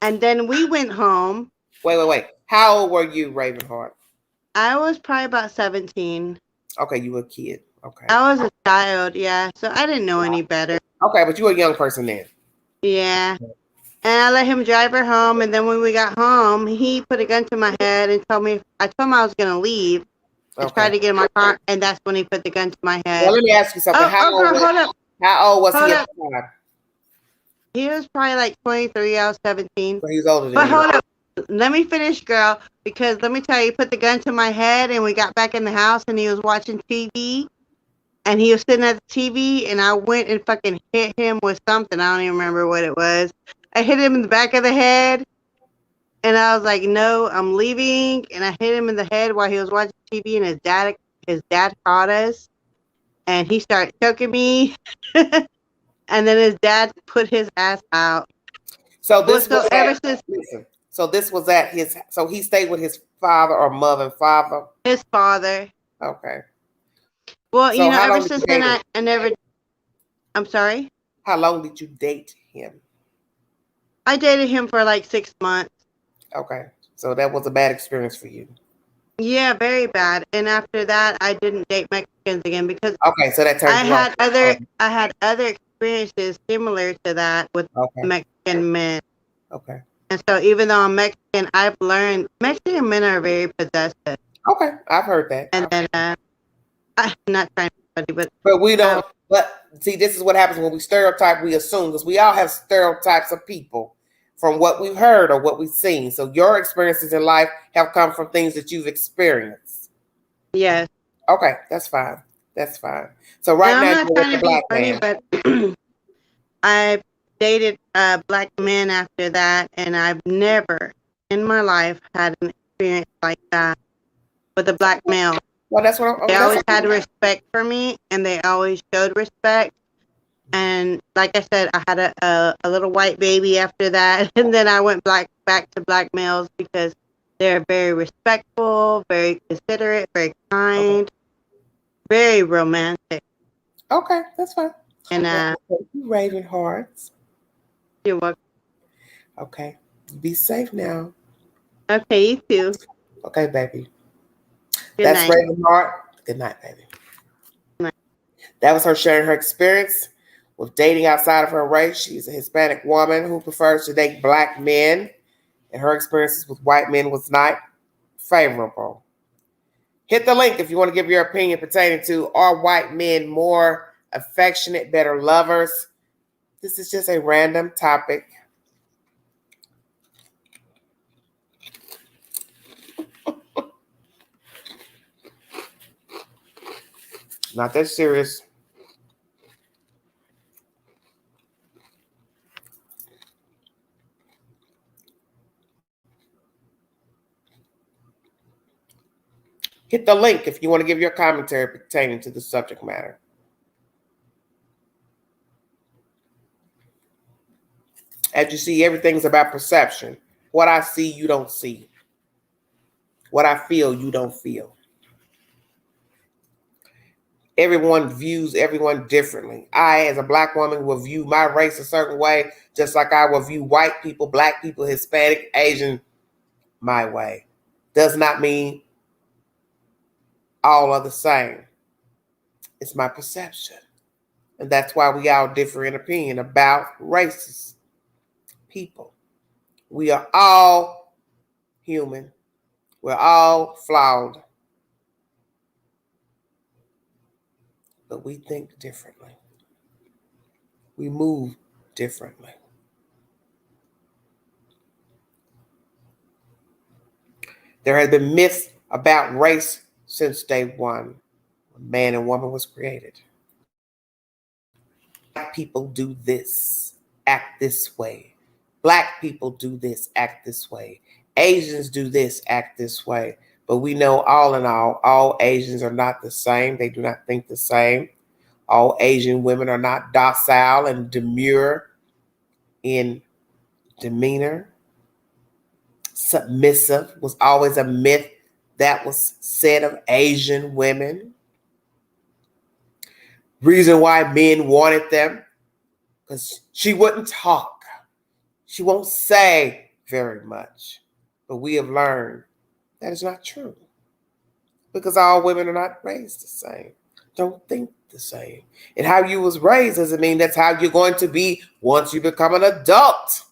[SPEAKER 3] And then we went home.
[SPEAKER 1] Wait. How old were you, Ravenheart?
[SPEAKER 3] I was probably about 17.
[SPEAKER 1] Okay, you were a kid. Okay.
[SPEAKER 3] I was a child, yeah. So I didn't know any better.
[SPEAKER 1] Okay, but you were a young person then.
[SPEAKER 3] Yeah. And I let him drive her home. And then when we got home, he put a gun to my head and told me, I told him I was going to leave and try to get in my car. And that's when he put the gun to my head.
[SPEAKER 1] Well, let me ask you something.
[SPEAKER 3] Girl, hold up.
[SPEAKER 1] How old was
[SPEAKER 3] Hold
[SPEAKER 1] he
[SPEAKER 3] up.
[SPEAKER 1] at the time?
[SPEAKER 3] He was probably like 23. I was 17.
[SPEAKER 1] So he was older than
[SPEAKER 3] But
[SPEAKER 1] you.
[SPEAKER 3] hold up. Let me finish, girl. Because let me tell you, he put the gun to my head and we got back in the house and he was watching TV. And he was sitting at the TV and I went and fucking hit him with something. I don't even remember what it was. I hit him in the back of the head. And I was like, no, I'm leaving. And I hit him in the head while he was watching TV and his dad caught us. And he started choking me. And then his dad put his ass out.
[SPEAKER 1] So this
[SPEAKER 3] Well,
[SPEAKER 1] was
[SPEAKER 3] ever
[SPEAKER 1] at,
[SPEAKER 3] since
[SPEAKER 1] listen. So this was at his. So he stayed with his father or mother and father.
[SPEAKER 3] his father.
[SPEAKER 1] Okay.
[SPEAKER 3] Well,
[SPEAKER 1] So how
[SPEAKER 3] ever
[SPEAKER 1] long did you
[SPEAKER 3] since then,
[SPEAKER 1] date him?
[SPEAKER 3] I never. I'm sorry.
[SPEAKER 1] How long did you date him?
[SPEAKER 3] I dated him for like 6 months.
[SPEAKER 1] Okay. So that was a bad experience for you.
[SPEAKER 3] Yeah, very bad. And after that, I didn't date Mexicans again because
[SPEAKER 1] Okay, so that turned you off.
[SPEAKER 3] I had other experiences similar to that with
[SPEAKER 1] Okay.
[SPEAKER 3] Mexican men.
[SPEAKER 1] Okay.
[SPEAKER 3] And so even though I'm Mexican, I've learned Mexican men are very possessive.
[SPEAKER 1] Okay, I've heard that.
[SPEAKER 3] And then I'm not trying to be funny,
[SPEAKER 1] But we don't. But see, this is what happens when we stereotype. We assume because we all have stereotypes of people from what we've heard or what we've seen. So your experiences in life have come from things that you've experienced.
[SPEAKER 3] yes.
[SPEAKER 1] Okay, that's fine. That's fine. So right now
[SPEAKER 3] I'm
[SPEAKER 1] you're
[SPEAKER 3] not
[SPEAKER 1] with
[SPEAKER 3] trying
[SPEAKER 1] the
[SPEAKER 3] to be
[SPEAKER 1] black
[SPEAKER 3] funny,
[SPEAKER 1] man.
[SPEAKER 3] but I dated black men after that, and I've never in my life had an experience like that with a black male.
[SPEAKER 1] Well, that's what
[SPEAKER 3] They
[SPEAKER 1] that's
[SPEAKER 3] always had respect for me, and they always showed respect. And like I said, I had a little white baby after that, and then I went back to black males because they're very respectful, very considerate, very kind, very romantic.
[SPEAKER 1] okay. That's fine.
[SPEAKER 3] And
[SPEAKER 1] You Raven Hearts.
[SPEAKER 3] you're welcome.
[SPEAKER 1] Okay. Be safe now.
[SPEAKER 3] Okay, you too.
[SPEAKER 1] Okay, baby.
[SPEAKER 3] Good
[SPEAKER 1] That's
[SPEAKER 3] night.
[SPEAKER 1] Raven Heart. Good night, baby.
[SPEAKER 3] Good night.
[SPEAKER 1] That was her sharing her experience with dating outside of her race. She's a Hispanic woman who prefers to date black men, and her experiences with white men was not favorable. Hit the link if you want to give your opinion pertaining to are white men more affectionate, better lovers? This is just a random topic. Not that serious. Hit the link if you want to give your commentary pertaining to the subject matter. As you see, everything's about perception. What I see, you don't see. What I feel, you don't feel. Everyone views everyone differently. I, as a black woman, will view my race a certain way, just like I will view white people, black people, Hispanic, Asian, my way. Does not mean all are the same. It's my perception. And that's why we all differ in opinion about races, people. We are all human. We're all flawed. But we think differently. We move differently. There has been myths about race since day one, when man and woman was created. Black people do this, act this way. Black people do this, act this way. Asians do this, act this way. But we know all in all Asians are not the same. They do not think the same. All Asian women are not docile and demure in demeanor. Submissive was always a myth that was said of Asian women. Reason why men wanted them, because she wouldn't talk. She won't say very much. But we have learned that is not true. because all women are not raised the same, don't think the same. And how you was raised doesn't mean that's how you're going to be once you become an adult.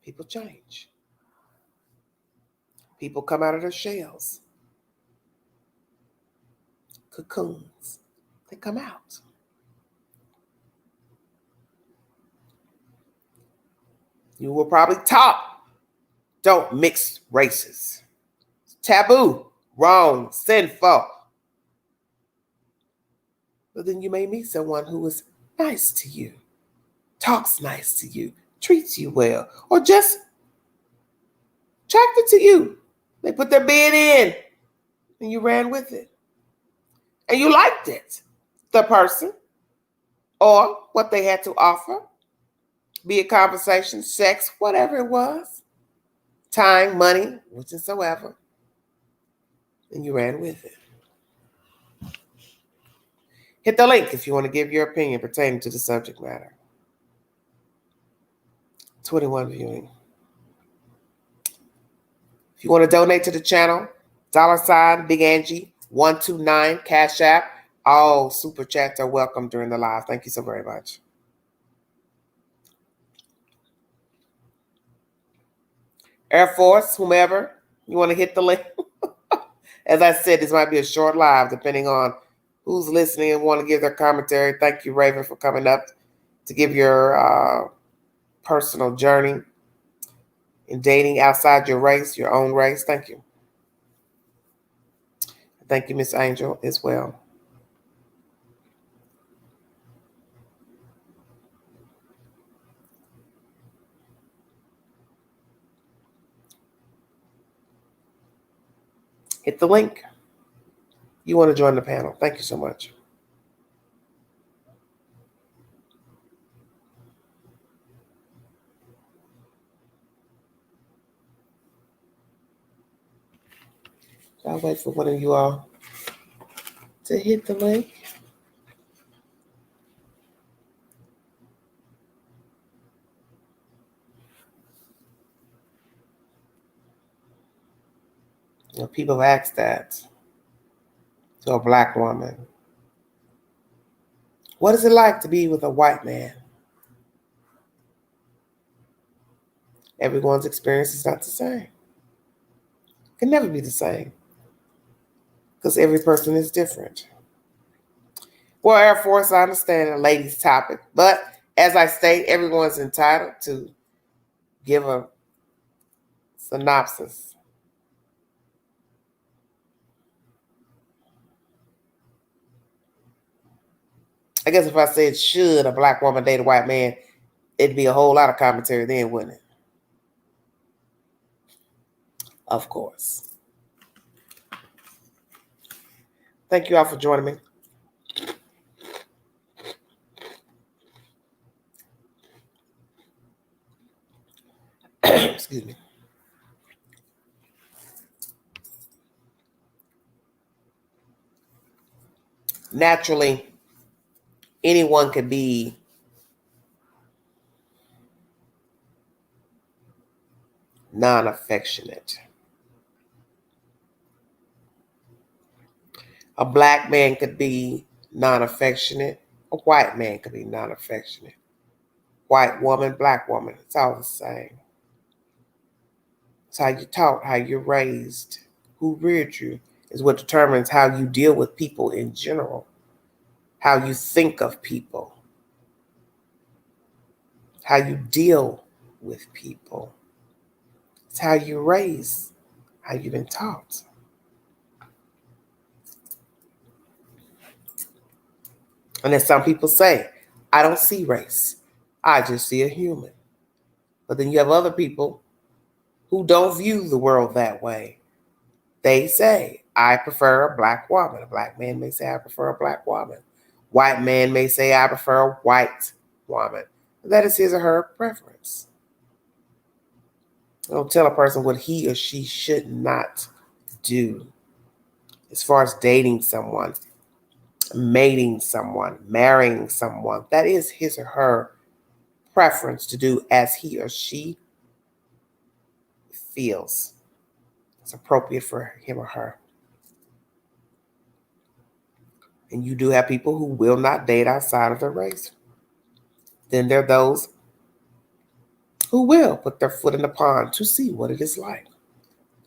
[SPEAKER 1] People change. People come out of their shells. Cocoons. They come out. You were probably taught, don't mix races. It's taboo, wrong, sinful. But then you may meet someone who is nice to you, talks nice to you, treats you well, or just attracted to you. They put their bid in and you ran with it. And you liked it, the person, or what they had to offer, be it conversation, sex, whatever it was, time, money, whatsoever, and you ran with it. Hit the link if you want to give your opinion pertaining to the subject matter. 21 viewing. If you want to donate to the channel, $ Big Angie 129 Cash App. All super chats are welcome during the live. Thank you so very much. Air Force, whomever, you want to hit the link. As I said, this might be a short live depending on who's listening and want to give their commentary. Thank you, Raven, for coming up to give your personal journey in dating outside your race, your own race. Thank you. Thank you, Miss Angel, as well. Hit the link. You want to join the panel. Thank you so much. I'll wait for one of you all to hit the link. You know, people have asked that to a Black woman. What is it like to be with a white man? Everyone's experience is not the same. It can never be the same because every person is different. Well, Air Force, I understand a lady's topic, but as I state, everyone's entitled to give a synopsis. I guess if I said, should a Black woman date a white man, it'd be a whole lot of commentary then, wouldn't it? Of course. Thank you all for joining me. Excuse me. Naturally, anyone can be non-affectionate. A Black man could be non-affectionate. A white man could be non-affectionate. White woman, Black woman, it's all the same. It's how you're taught, how you're raised, who reared you is what determines how you deal with people in general, how you think of people, how you deal with people. It's how you're raised, how you've been taught. And as some people say, I don't see race. I just see a human. But then you have other people who don't view the world that way. They say, I prefer a Black woman. A Black man may say, I prefer a Black woman. White man may say, I prefer a white woman. That is his or her preference. Don't tell a person what he or she should not do as far as dating someone, mating someone, marrying someone. That is his or her preference to do as he or she feels. it's appropriate for him or her. And you do have people who will not date outside of their race. Then there are those who will put their foot in the pond to see what it is like.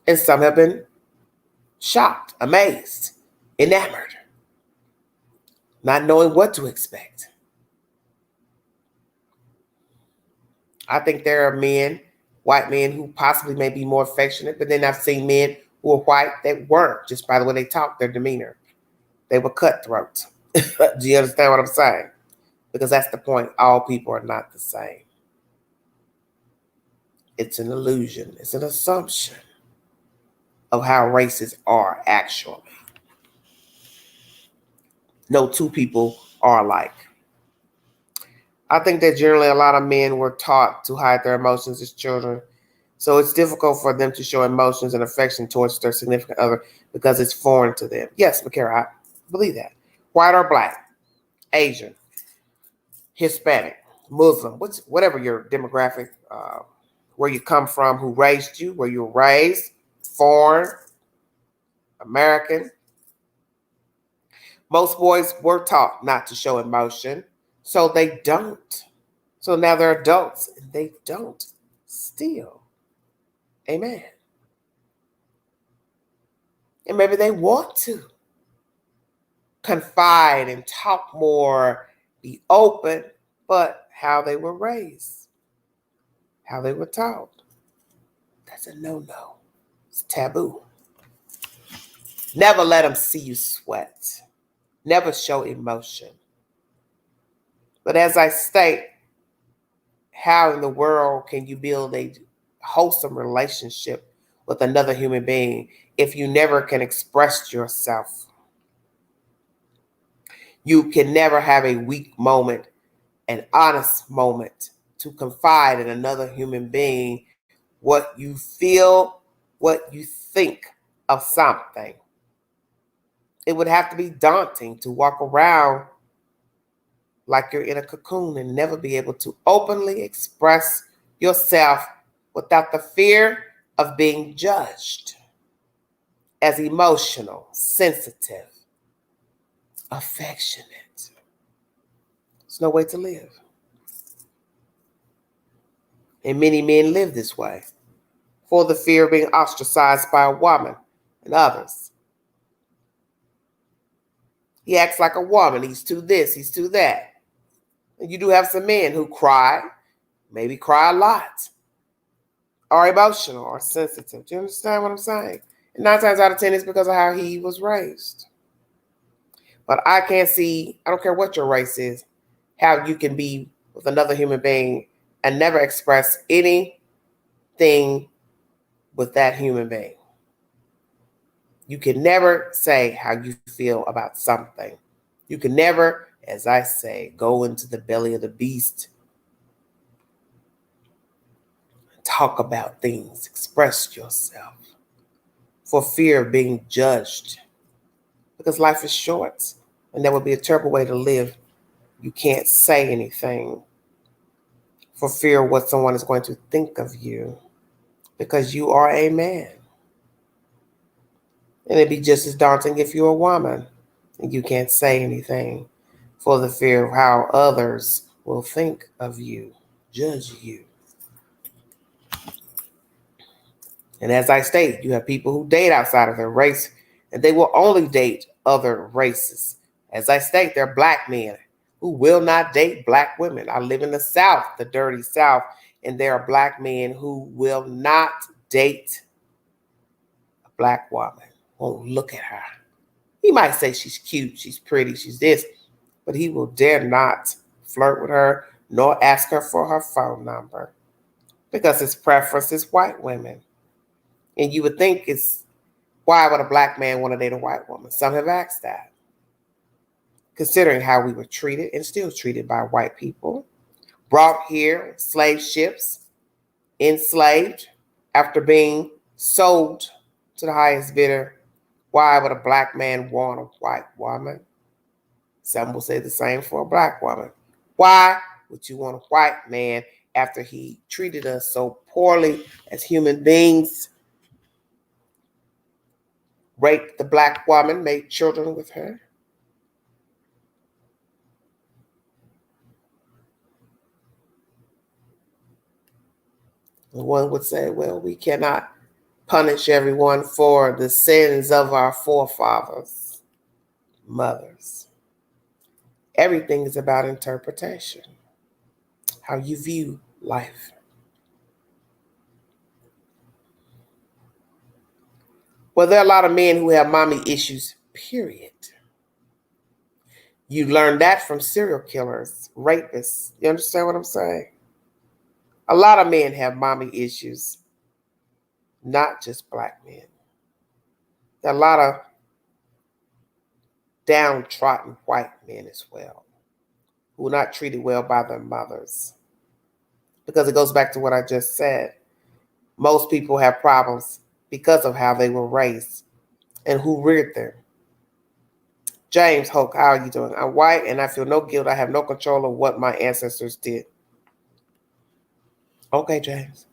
[SPEAKER 1] And some have been shocked, amazed, enamored, not knowing what to expect. I think there are men, white men, who possibly may be more affectionate, but then I've seen men who are white that weren't, just by the way they talk, their demeanor. They were cutthroat. Do you understand what I'm saying? Because that's the point. All people are not the same. It's an illusion. It's an assumption of how races are actually. No two people are alike. I think that generally a lot of men were taught to hide their emotions as children. So it's difficult for them to show emotions and affection towards their significant other because it's foreign to them. Yes, McCara, I believe that. White or black, Asian, Hispanic, Muslim, whatever your demographic, where you come from, who raised you, where you were raised, foreign, American. Most boys were taught not to show emotion, so they don't. So now they're adults and they don't still. Amen. And maybe they want to confide and talk more, be open, but how they were raised, how they were taught, that's a no-no. It's taboo. Never let them see you sweat. Never show emotion. But as I state, how in the world can you build a wholesome relationship with another human being if you never can express yourself? You can never have a weak moment, an honest moment to confide in another human being what you feel, what you think of something. It would have to be daunting to walk around like you're in a cocoon and never be able to openly express yourself without the fear of being judged as emotional, sensitive, affectionate. There's no way to live. And many men live this way for the fear of being ostracized by a woman and others. He acts like a woman. He's too this, he's too that. And you do have some men who cry, maybe cry a lot, are emotional or sensitive. Do you understand what I'm saying? And 9 times out of 10, it's because of how he was raised. But I can't see, I don't care what your race is, how you can be with another human being and never express anything with that human being. You can never say how you feel about something. You can never, as I say, go into the belly of the beast, talk about things, express yourself for fear of being judged. Because life is short and that would be a terrible way to live. You can't say anything for fear of what someone is going to think of you because you are a man. And it'd be just as daunting if you're a woman and you can't say anything for the fear of how others will think of you, judge you. And as I state, you have people who date outside of their race and they will only date other races. As I state, they're black men who will not date black women. I live in the South, the dirty South, and there are black men who will not date a black woman. Won't look at her. He might say she's cute, she's pretty, she's this, but he will dare not flirt with her nor ask her for her phone number because his preference is white women. And you would think it's, why would a black man want to date a white woman? Some have asked that. Considering how we were treated and still treated by white people, brought here, slave ships, enslaved, after being sold to the highest bidder. Why would a black man want a white woman? Some will say the same for a black woman. Why would you want a white man after he treated us so poorly as human beings? raped the black woman, made children with her. One would say, well, we cannot punish everyone for the sins of our forefathers, mothers. Everything is about interpretation, how you view life. Well, there are a lot of men who have mommy issues, period. You learn that from serial killers, rapists. You understand what I'm saying? A lot of men have mommy issues, not just black men. There are a lot of downtrodden white men as well, who are not treated well by their mothers. Because it goes back to what I just said. Most people have problems because of how they were raised and who reared them. James Hoke, how are you doing? I'm white and I feel no guilt. I have no control of what my ancestors did. Okay, James.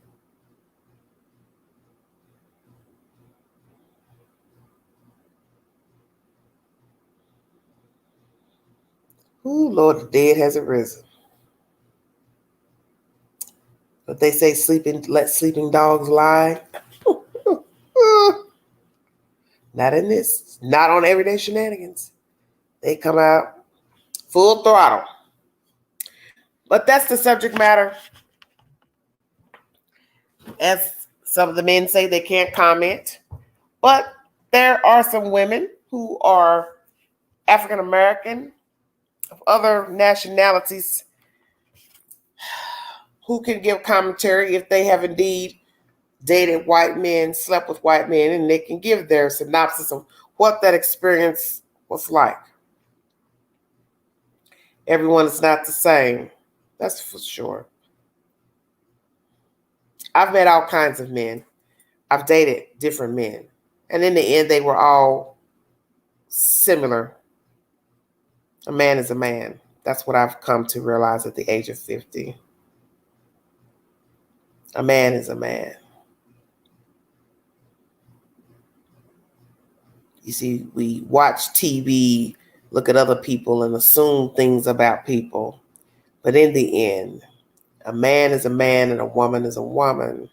[SPEAKER 1] Ooh, Lord, the dead hasn't risen. But they say let sleeping dogs lie. Not in this. Not on Everyday Shenanigans. They come out full throttle. But that's the subject matter. As some of the men say, they can't comment. But there are some women who are African American, of other nationalities, who can give commentary if they have indeed dated white men, slept with white men, and they can give their synopsis of what that experience was like. Everyone is not the same. That's for sure. I've met all kinds of men. I've dated different men. And in the end, they were all similar. A man is a man. That's what I've come to realize at the age of 50. A man is a man. You see, we watch TV, look at other people, and assume things about people. But in the end, a man is a man and a woman is a woman.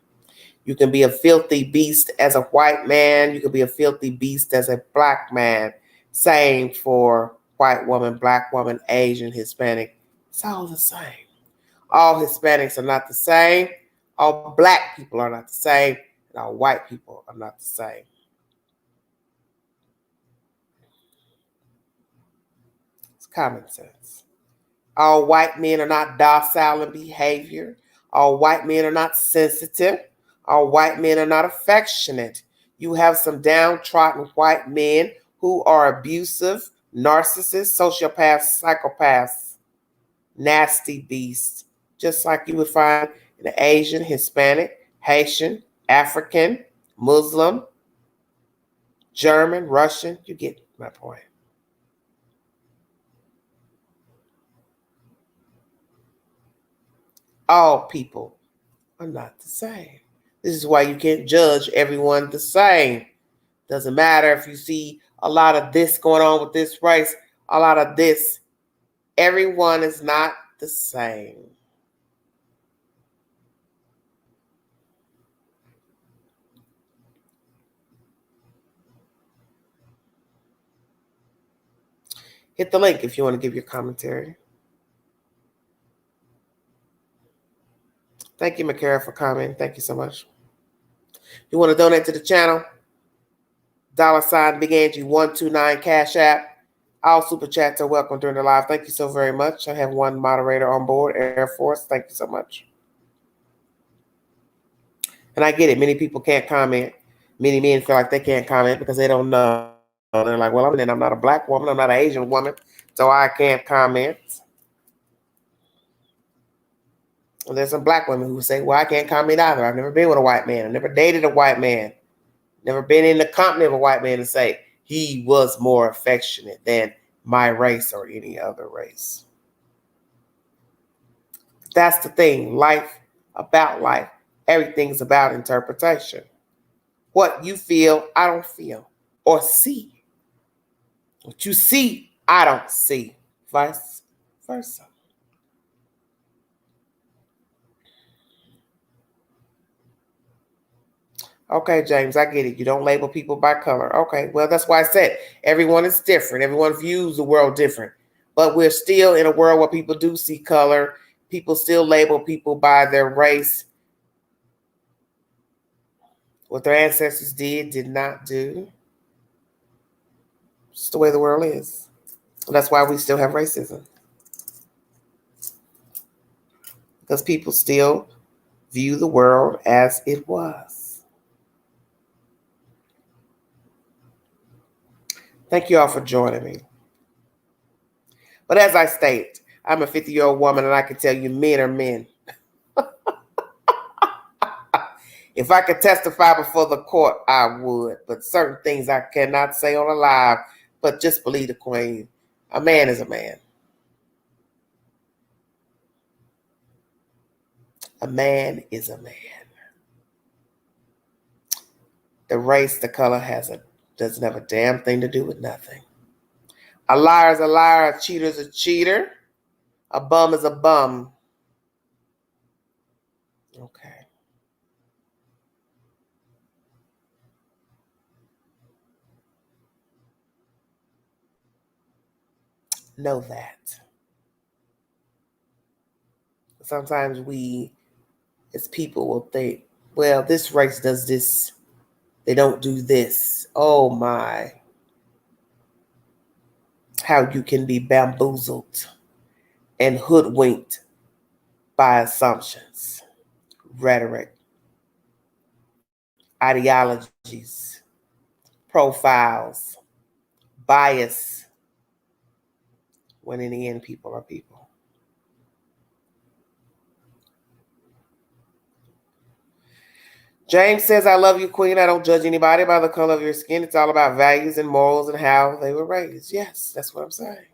[SPEAKER 1] You can be a filthy beast as a white man. You can be a filthy beast as a black man. Same for white woman, black woman, Asian, Hispanic. It's all the same. All Hispanics are not the same. All black people are not the same. And all white people are not the same. It's common sense. All white men are not docile in behavior. All white men are not sensitive. All white men are not affectionate. You have some downtrodden white men who are abusive, narcissists, sociopaths, psychopaths, nasty beasts, just like you would find in the Asian, Hispanic, Haitian, African, Muslim, German, Russian. You get my point. All people are not the same. This is why you can't judge everyone the same. Doesn't matter if you see a lot of this going on with this race, a lot of this. Everyone is not the same. Hit the link if you want to give your commentary. Thank you, Makara, for commenting. Thank you so much. If you want to donate to the channel, $ Big Angie 129 Cash App. All super chats are welcome during the live. Thank you so very much. I have one moderator on board, Air Force. Thank you so much. And I get it. Many people can't comment. Many men feel like they can't comment because they don't know. They're like, well, I'm not a black woman. I'm not an Asian woman, so I can't comment. And there's some black women who say, well, I can't comment either. I've never been with a white man. I've never dated a white man. Never been in the company of a white man to say he was more affectionate than my race or any other race. That's the thing. Life, about life. Everything's about interpretation. What you feel, I don't feel. or see. What you see, I don't see. Vice versa. Okay, James, I get it. You don't label people by color. Okay, well, that's why I said everyone is different. Everyone views the world different. But we're still in a world where people do see color. People still label people by their race. What their ancestors did not do. It's the way the world is. And that's why we still have racism. Because people still view the world as it was. Thank you all for joining me. But as I state, I'm a 50-year-old woman and I can tell you men are men. If I could testify before the court, I would. But certain things I cannot say on a live. But just believe the queen. A man is a man. A man is a man. The race, the color doesn't have a damn thing to do with nothing. A liar is a liar. A cheater is a cheater. A bum is a bum. Okay. Know that. Sometimes we, as people, will think, well, this race does this. They don't do this. Oh my. How you can be bamboozled and hoodwinked by assumptions, rhetoric, ideologies, profiles, bias, when in the end, people are people. James says, I love you, Queen. I don't judge anybody by the color of your skin. It's all about values and morals and how they were raised. Yes, that's what I'm saying.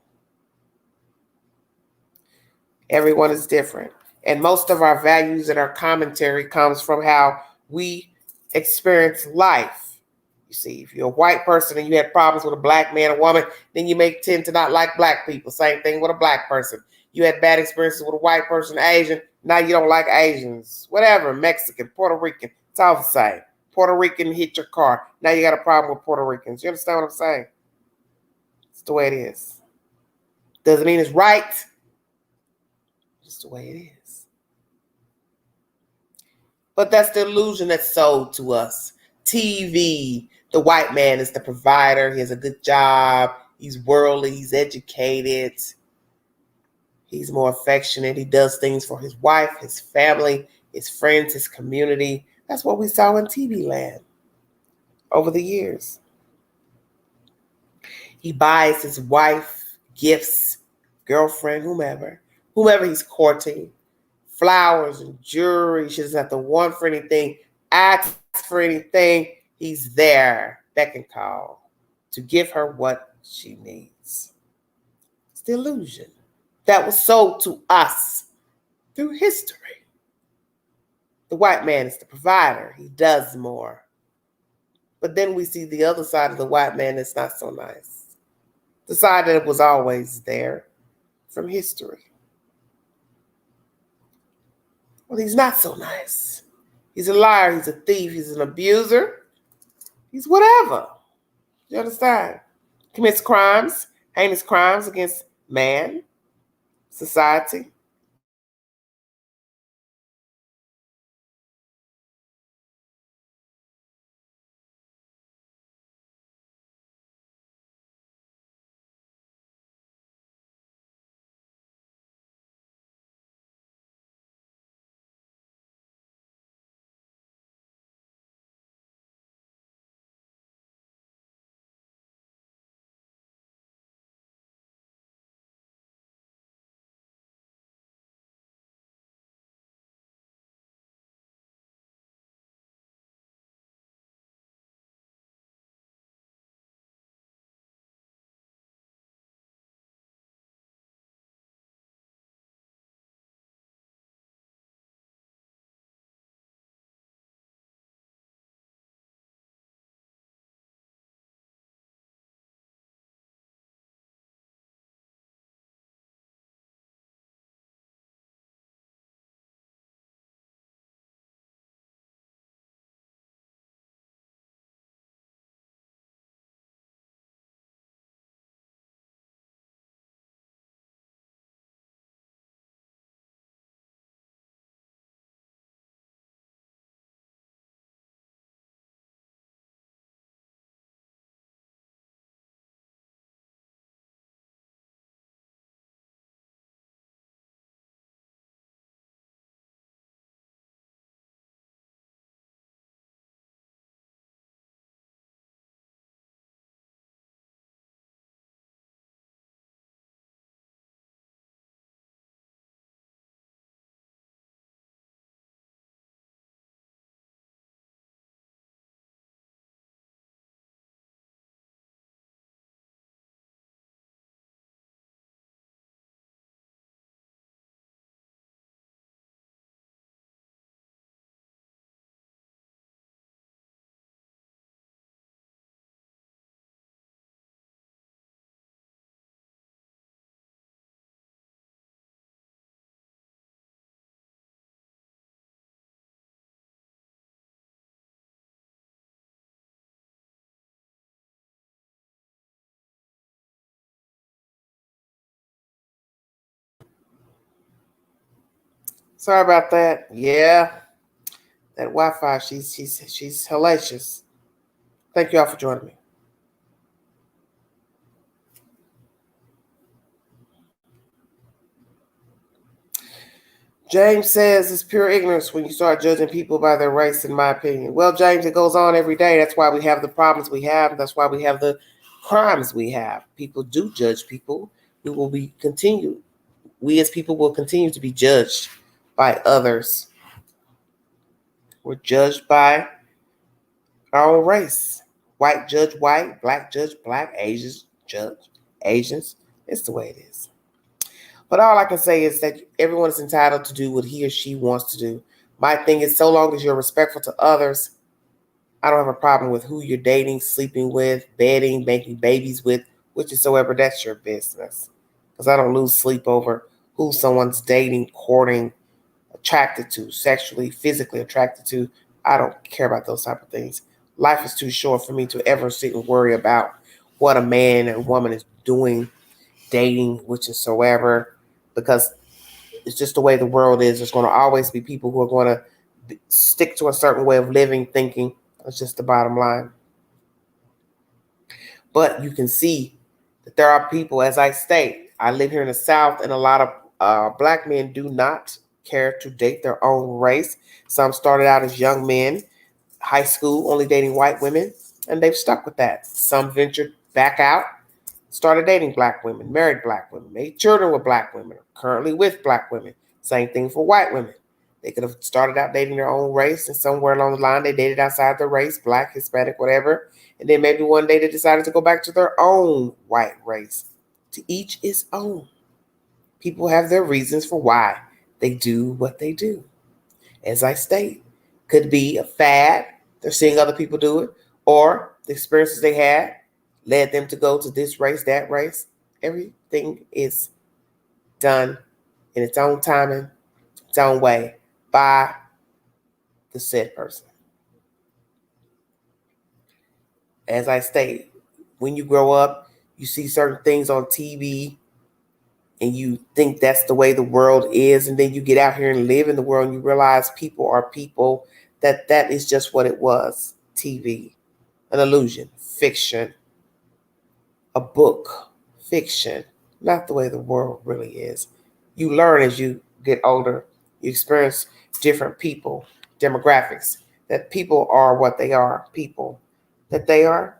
[SPEAKER 1] Everyone is different. And most of our values and our commentary comes from how we experience life. You see, if you're a white person and you had problems with a black man or woman, then you may tend to not like black people. Same thing with a black person. You had bad experiences with a white person, Asian, now you don't like Asians. Whatever, Mexican, Puerto Rican, it's all the same. Puerto Rican hit your car. Now you got a problem with Puerto Ricans. You understand what I'm saying? It's the way it is. Doesn't mean it's right. Just the way it is. But that's the illusion that's sold to us. TV, the white man is the provider. He has a good job. He's worldly. He's educated. He's more affectionate. He does things for his wife, his family, his friends, his community. That's what we saw in TV land over the years. He buys his wife gifts, girlfriend, whomever he's courting, flowers and jewelry. She doesn't have to want for anything, ask for anything. He's there, beck and call, to give her what she needs. It's the illusion that was sold to us through history. The white man is the provider. He does more. But then we see the other side of the white man that's not so nice. The side that was always there from history. Well, he's not so nice. He's a liar. He's a thief. He's an abuser. He's whatever. You understand? Commits crimes, heinous crimes against man, society. Sorry about that. Yeah, that Wi-Fi. She's hellacious. Thank you all for joining me. James says it's pure ignorance when you start judging people by their race, in my opinion. Well, James, it goes on every day. That's why we have the problems we have. That's why we have the crimes we have. People do judge people. We will be continued. We as people will continue to be judged by others. We're judged by our own race. White judge white, black judge black, Asians judge Asians. It's the way it is. But all I can say is that everyone is entitled to do what he or she wants to do. My thing is, so long as you're respectful to others, I don't have a problem with who you're dating, sleeping with, bedding, making babies with, whichsoever. That's your business. Because I don't lose sleep over who someone's dating, courting, attracted to, sexually, physically attracted to. I don't care about those type of things. Life is too short for me to ever sit and worry about what a man and woman is doing, dating, whichsoever, because it's just the way the world is. There's going to always be people who are going to stick to a certain way of living, thinking. That's just the bottom line. But you can see that there are people, as I state, I live here in the South, and a lot of black men do not care to date their own race. Some started out as young men, high school, only dating white women, and they've stuck with that. Some ventured back out, started dating black women, married black women, made children with black women, currently with black women. Same thing for white women. They could have started out dating their own race, and somewhere along the line they dated outside their race, black, Hispanic, whatever. And then maybe one day they decided to go back to their own white race. To each his own. People have their reasons for why they do what they do. As I state, could be a fad. They're seeing other people do it, or the experiences they had led them to go to this race, that race. Everything is done in its own timing, its own way, by the said person. As I state, when you grow up, you see certain things on TV and you think that's the way the world is, and then you get out here and live in the world and you realize people are people, that is just what it was. TV, an illusion, fiction, a book, fiction, not the way the world really is. You learn as you get older. You experience different people, demographics, that people are what they are, people, that they are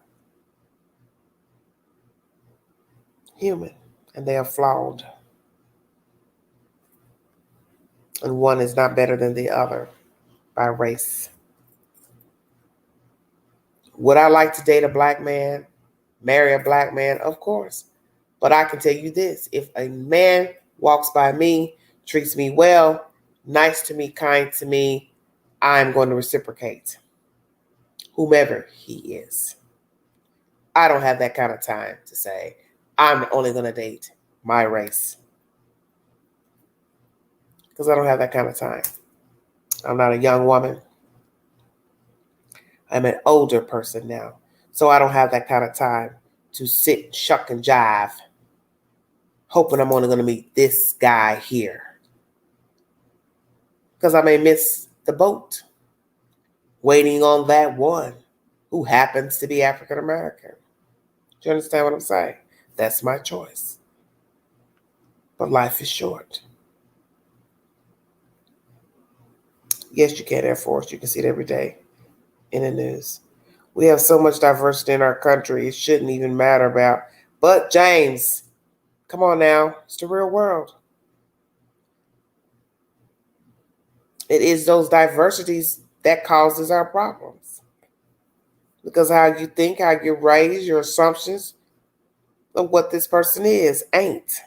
[SPEAKER 1] human and they are flawed. And one is not better than the other by race. Would I like to date a black man, marry a black man? Of course. But I can tell you this, if a man walks by me, treats me well, nice to me, kind to me, I'm going to reciprocate, whomever he is. I don't have that kind of time to say, I'm only going to date my race. Because I don't have that kind of time. I'm not a young woman. I'm an older person now. So I don't have that kind of time to sit, shuck, and jive, hoping I'm only going to meet this guy here. Because I may miss the boat waiting on that one who happens to be African American. Do you understand what I'm saying? That's my choice. But life is short. Yes, you can, Air Force. You can see it every day in the news. We have so much diversity in our country, it shouldn't even matter about. But James, come on now. It's the real world. It is those diversities that causes our problems. Because how you think, how you raise, your assumptions of what this person is ain't.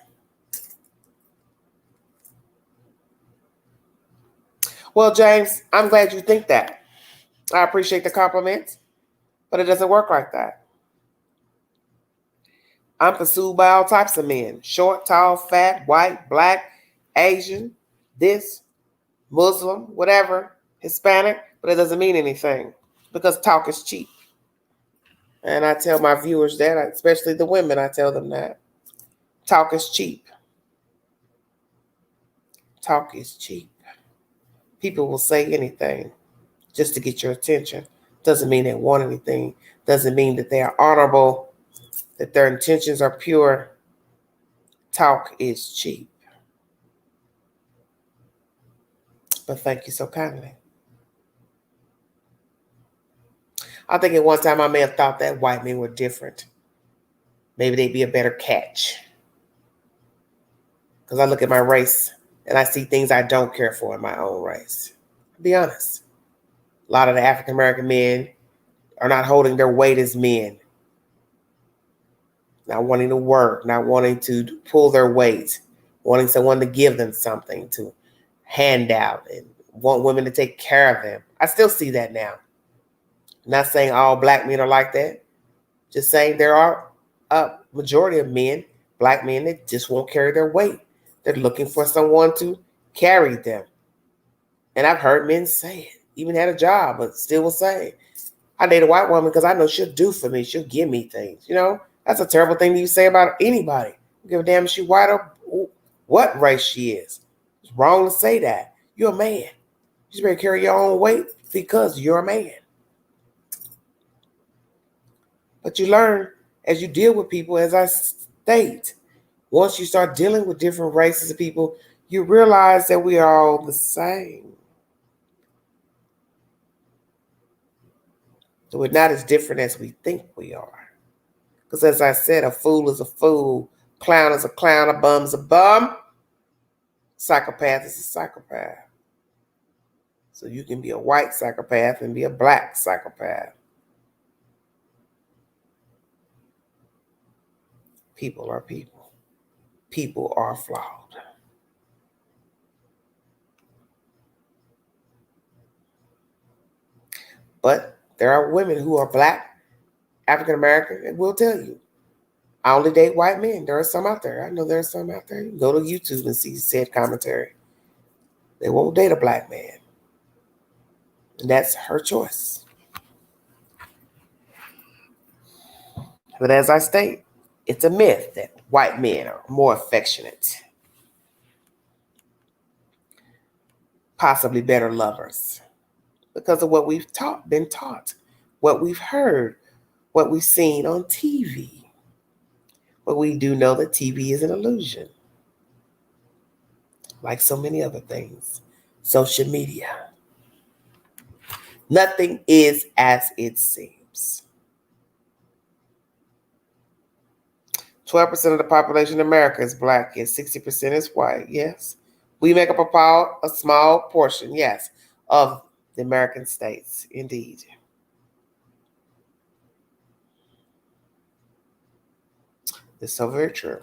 [SPEAKER 1] Well, James, I'm glad you think that. I appreciate the compliments, but it doesn't work like that. I'm pursued by all types of men. Short, tall, fat, white, black, Asian, this, Muslim, whatever, Hispanic, but it doesn't mean anything because talk is cheap. And I tell my viewers that, especially the women, I tell them that. Talk is cheap. Talk is cheap. People will say anything just to get your attention. Doesn't mean they want anything. Doesn't mean that they are honorable, that their intentions are pure. Talk is cheap. But thank you so kindly. I think at one time I may have thought that white men were different. Maybe they'd be a better catch. Because I look at my race and I see things I don't care for in my own race. I'll be honest. A lot of the African American men are not holding their weight as men. Not wanting to work, not wanting to pull their weight, wanting someone to give them something to hand out and want women to take care of them. I still see that now. I'm not saying all black men are like that. Just saying there are a majority of men, black men, that just won't carry their weight. They're looking for someone to carry them. And I've heard men say it, even had a job, but still will say, I date a white woman because I know she'll do for me. She'll give me things. You know, that's a terrible thing to say about anybody. Don't give a damn if she's white or what race she is. It's wrong to say that. You're a man. You just better carry your own weight because you're a man. But you learn as you deal with people, as I state, once you start dealing with different races of people, you realize that we are all the same. So we're not as different as we think we are. Because as I said, a fool is a fool, clown is a clown, a bum is a bum, psychopath is a psychopath. So you can be a white psychopath and be a black psychopath. People are people. People are flawed. But there are women who are black, African American, and will tell you, I only date white men. There are some out there. I know there are some out there. You can go to YouTube and see said commentary. They won't date a black man. And that's her choice. But as I state, it's a myth that white men are more affectionate, possibly better lovers, because of what we've been taught, what we've heard, what we've seen on TV. But we do know that TV is an illusion, like so many other things. Social media. Nothing is as it seems. 12% of the population in America is black, and 60% is white. Yes. We make up a small portion, yes, of the American states, indeed. It's so very true.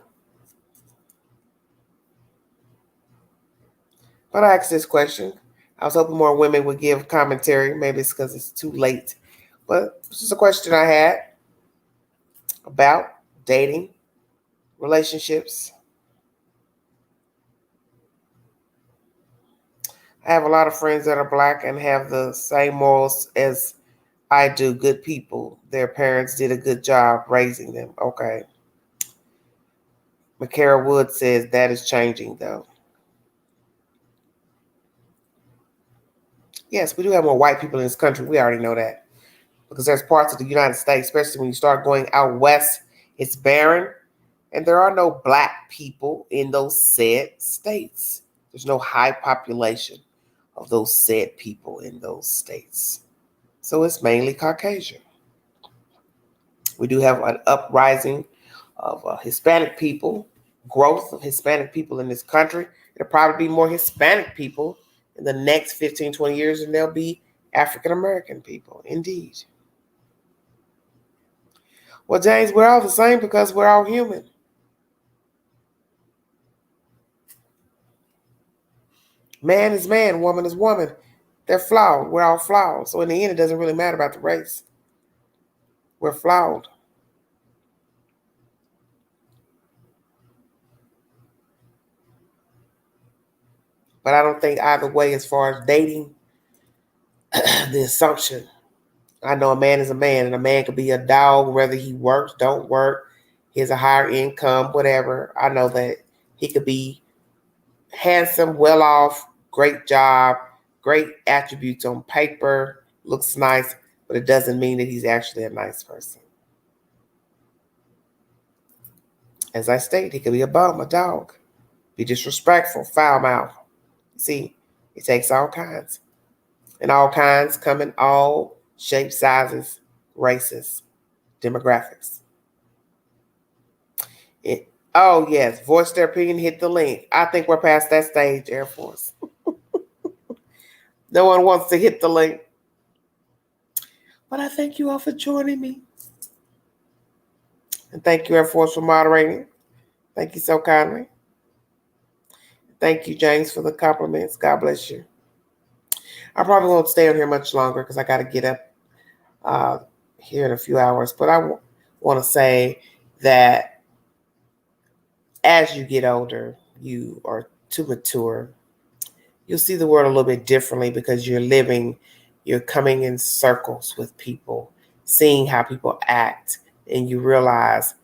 [SPEAKER 1] But I asked this question. I was hoping more women would give commentary. Maybe it's because it's too late. But this is a question I had about dating, relationships. I have a lot of friends that are black and have the same morals as I do. Good people. Their parents did a good job raising them. Okay. McCara Wood says that is changing, though. Yes, we do have more white people in this country. We already know that. Because there's parts of the United States, especially when you start going out west, it's barren. And there are no black people in those said states. There's no high population of those said people in those states. So it's mainly Caucasian. We do have an uprising of Hispanic people, growth of Hispanic people in this country. There'll probably be more Hispanic people in the next 15, 20 years than there'll be African American people, indeed. Well, James, we're all the same because we're all human. Man is man, woman is woman. They're flawed. We're all flawed. So in the end, it doesn't really matter about the race. We're flawed. But I don't think either way, as far as dating, the assumption. I know a man is a man, and a man could be a dog, whether he works, don't work, he has a higher income, whatever. I know that he could be handsome, well off, great job, great attributes on paper, looks nice, but it doesn't mean that he's actually a nice person. As I stated, he could be a bum, a dog, be disrespectful, foul mouth. See, it takes all kinds. And all kinds come in all shapes, sizes, races, demographics. Oh, yes, voice their opinion, hit the link. I think we're past that stage, Air Force. No one wants to hit the link. But I thank you all for joining me. And thank you, Air Force, for moderating. Thank you so kindly. Thank you, James, for the compliments. God bless you. I probably won't stay on here much longer because I got to get up here in a few hours. But I want to say that as you get older, you are too mature. You'll see the world a little bit differently because you're coming in circles with people, seeing how people act, and you realize,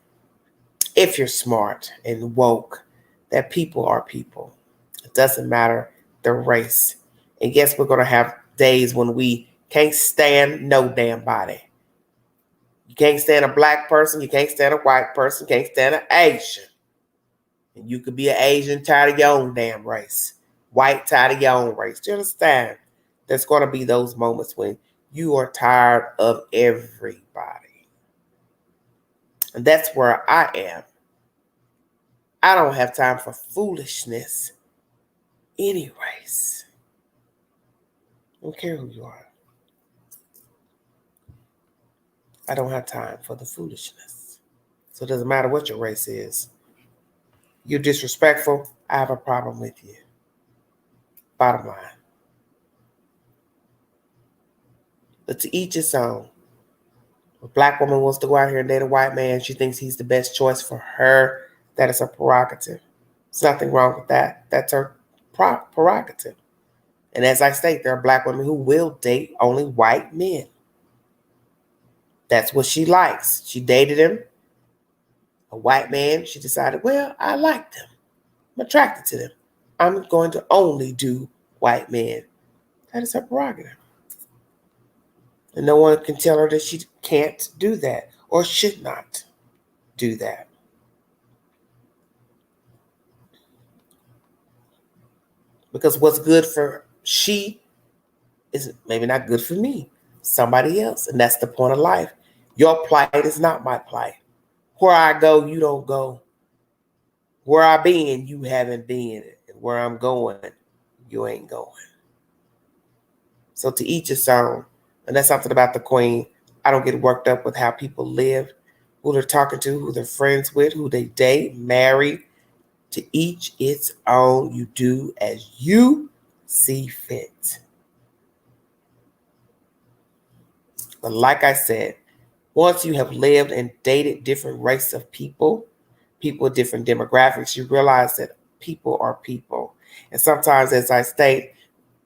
[SPEAKER 1] if you're smart and woke, that people are people. It doesn't matter the race. And yes, we're going to have days when we can't stand no damn body. You can't stand a black person. You can't stand a white person. You can't stand an Asian. And you could be an Asian tired of your own damn race. White tired of your own race. Do you understand? There's going to be those moments when you are tired of everybody. And that's where I am. I don't have time for foolishness. Any race. I don't care who you are. I don't have time for the foolishness. So it doesn't matter what your race is. You're disrespectful, I have a problem with you. Bottom line. But to each his own. If a black woman wants to go out here and date a white man, she thinks he's the best choice for her. That is a prerogative. There's nothing wrong with that. That's her prerogative. And as I state, there are black women who will date only white men. That's what she likes. She dated him, a white man. She decided, well, I like them. I'm attracted to them. I'm going to only do white men. That is her prerogative. And no one can tell her that she can't do that or should not do that. Because what's good for she is maybe not good for me, somebody else. And that's the point of life. Your plight is not my plight. Where I go, you don't go. Where I been, you haven't been. And where I'm going, you ain't going. So to each his own. And that's something about the queen. I don't get worked up with how people live, who they're talking to, who they're friends with, who they date, marry. To each its own. You do as you see fit. But like I said, once you have lived and dated different races of people with different demographics, you realize that people are people. And sometimes, as I state,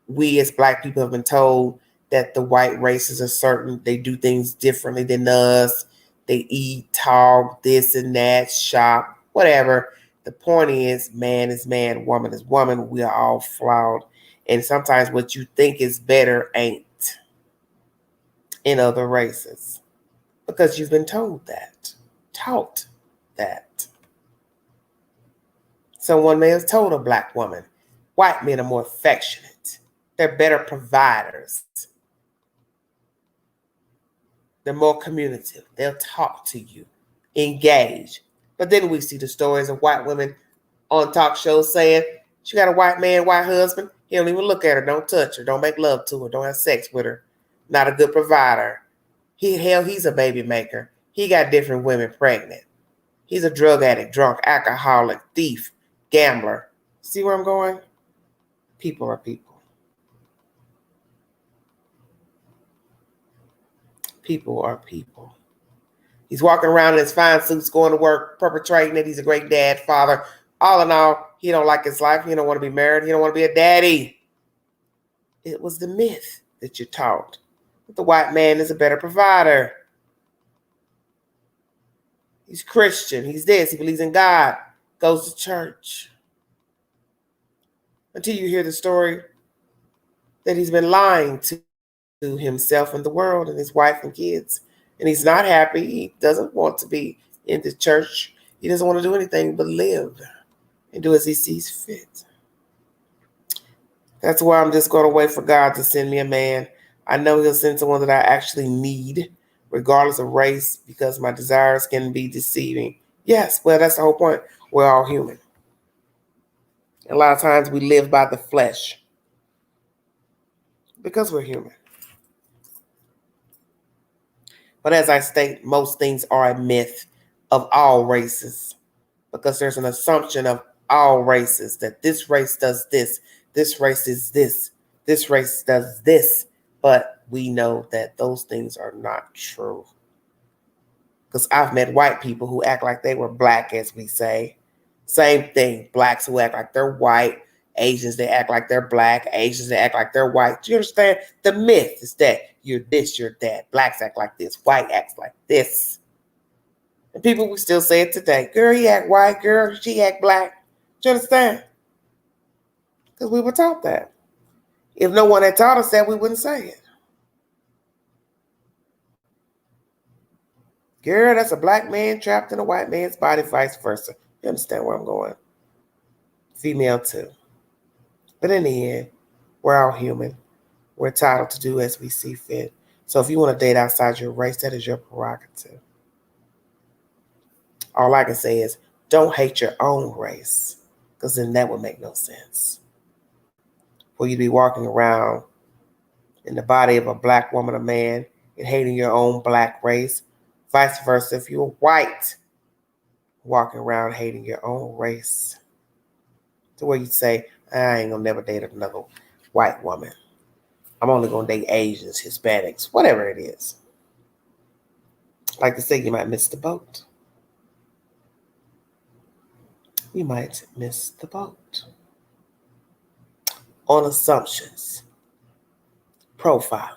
[SPEAKER 1] we as black people have been told that the white races are certain, they do things differently than us. They eat, talk, this and that, shop, whatever. The point is man, woman is woman. We are all flawed. And sometimes what you think is better ain't in other races. Because you've been told that, taught that. Someone may have told a black woman, white men are more affectionate. They're better providers. They're more communicative. They'll talk to you, engage. But then we see the stories of white women on talk shows saying, she got a white man, white husband. He don't even look at her, don't touch her, don't make love to her, don't have sex with her. Not a good provider. He's a baby maker. He got different women pregnant. He's a drug addict, drunk, alcoholic, thief, gambler. See where I'm going? People are people. People are people. He's walking around in his fine suits, going to work, perpetrating it. He's a great dad, father. All in all, he don't like his life. He don't want to be married. He don't want to be a daddy. It was the myth that you're taught. That the white man is a better provider. He's Christian. He's this. He believes in God. Goes to church. Until you hear the story that he's been lying to himself and the world and his wife and kids. And he's not happy. He doesn't want to be in the church. He doesn't want to do anything but live and do as he sees fit. That's why I'm just going to wait for God to send me a man. I know he'll send someone that I actually need, regardless of race, because my desires can be deceiving. Yes, well, that's the whole point. We're all human. A lot of times we live by the flesh because we're human. But as I state, most things are a myth of all races because there's an assumption of all races that this race does this race is this race does this. But we know that those things are not true. Because I've met white people who act like they were black, as we say. Same thing. Blacks who act like they're white. Asians, they act like they're black. Asians, they act like they're white. Do you understand? The myth is that you're this, you're that. Blacks act like this. White acts like this. And people will still say it today. Girl, he act white. Girl, she act black. Do you understand? Because we were taught that. If no one had taught us that, we wouldn't say it. Girl, that's a black man trapped in a white man's body, vice versa. You understand where I'm going? Female too. But in the end, we're all human. We're entitled to do as we see fit. So if you want to date outside your race, that is your prerogative. All I can say is don't hate your own race, because then that would make no sense. For you to be walking around in the body of a black woman or man and hating your own black race, vice versa, if you're white, walking around hating your own race. To where you say, I ain't gonna never date another white woman. I'm only gonna date Asians, Hispanics, whatever it is. Like to say, you might miss the boat. You might miss the boat. On assumptions, profiling.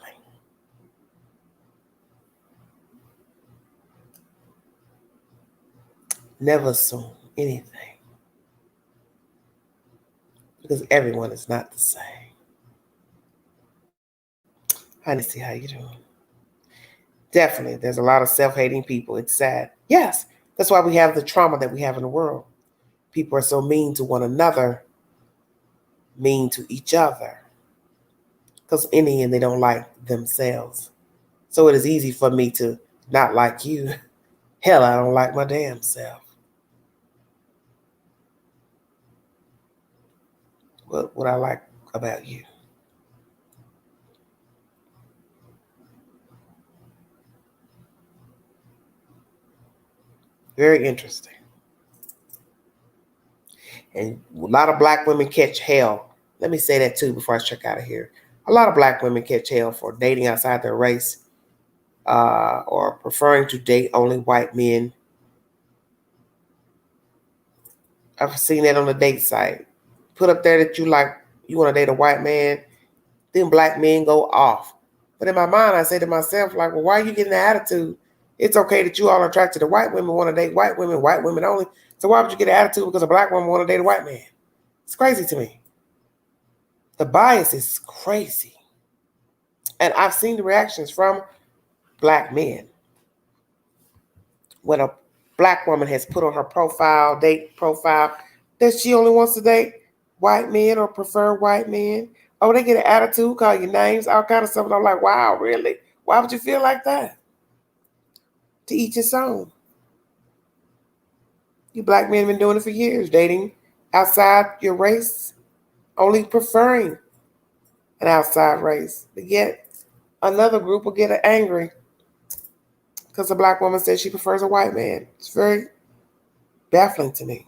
[SPEAKER 1] Never assume anything, because everyone is not the same. I need to see how you doing. Definitely, there's a lot of self-hating people. It's sad. Yes, that's why we have the trauma that we have in the world. People are so mean to one another, mean to each other, because in the end, they don't like themselves. So it is easy for me to not like you. Hell, I don't like my damn self. What I like about you. Very interesting. And a lot of black women catch hell. Let me say that too before I check out of here. A lot of black women catch hell for dating outside their race, or preferring to date only white men. I've seen that on the date site. Put up there that you want to date a white man, then black men go off. But in my mind, I say to myself, like, well, why are you getting the attitude? It's okay that you all are attracted to white women, want to date white women only. So why would you get an attitude because a black woman want to date a white man? It's crazy to me. The bias is crazy. And I've seen the reactions from black men. When a black woman has put on her date profile, that she only wants to date white men or prefer white men. Oh, they get an attitude, call you names, all kind of stuff. And I'm like, wow, really? Why would you feel like that? To each his own. You black men have been doing it for years, dating outside your race, only preferring an outside race. But yet another group will get angry because a black woman says she prefers a white man. It's very baffling to me.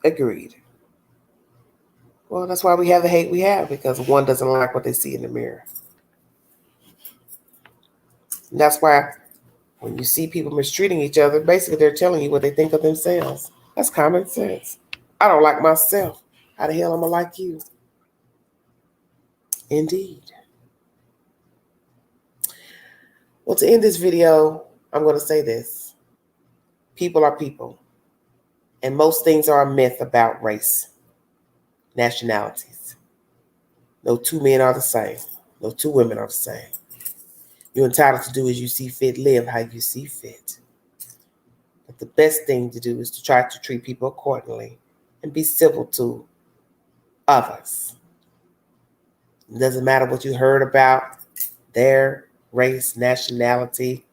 [SPEAKER 1] Agreed. Well, that's why we have the hate we have, because one doesn't like what they see in the mirror. And that's why when you see people mistreating each other, basically they're telling you what they think of themselves. That's common sense. I don't like myself. How the hell am I like you? Indeed. Well, to end this video, I'm going to say this. People are people. And most things are a myth about race. nationalities. No two men are the same. No two women are the same. You're entitled to do as you see fit, live how you see fit. But the best thing to do is to try to treat people accordingly and be civil to others. It doesn't matter what you heard about their race, nationality.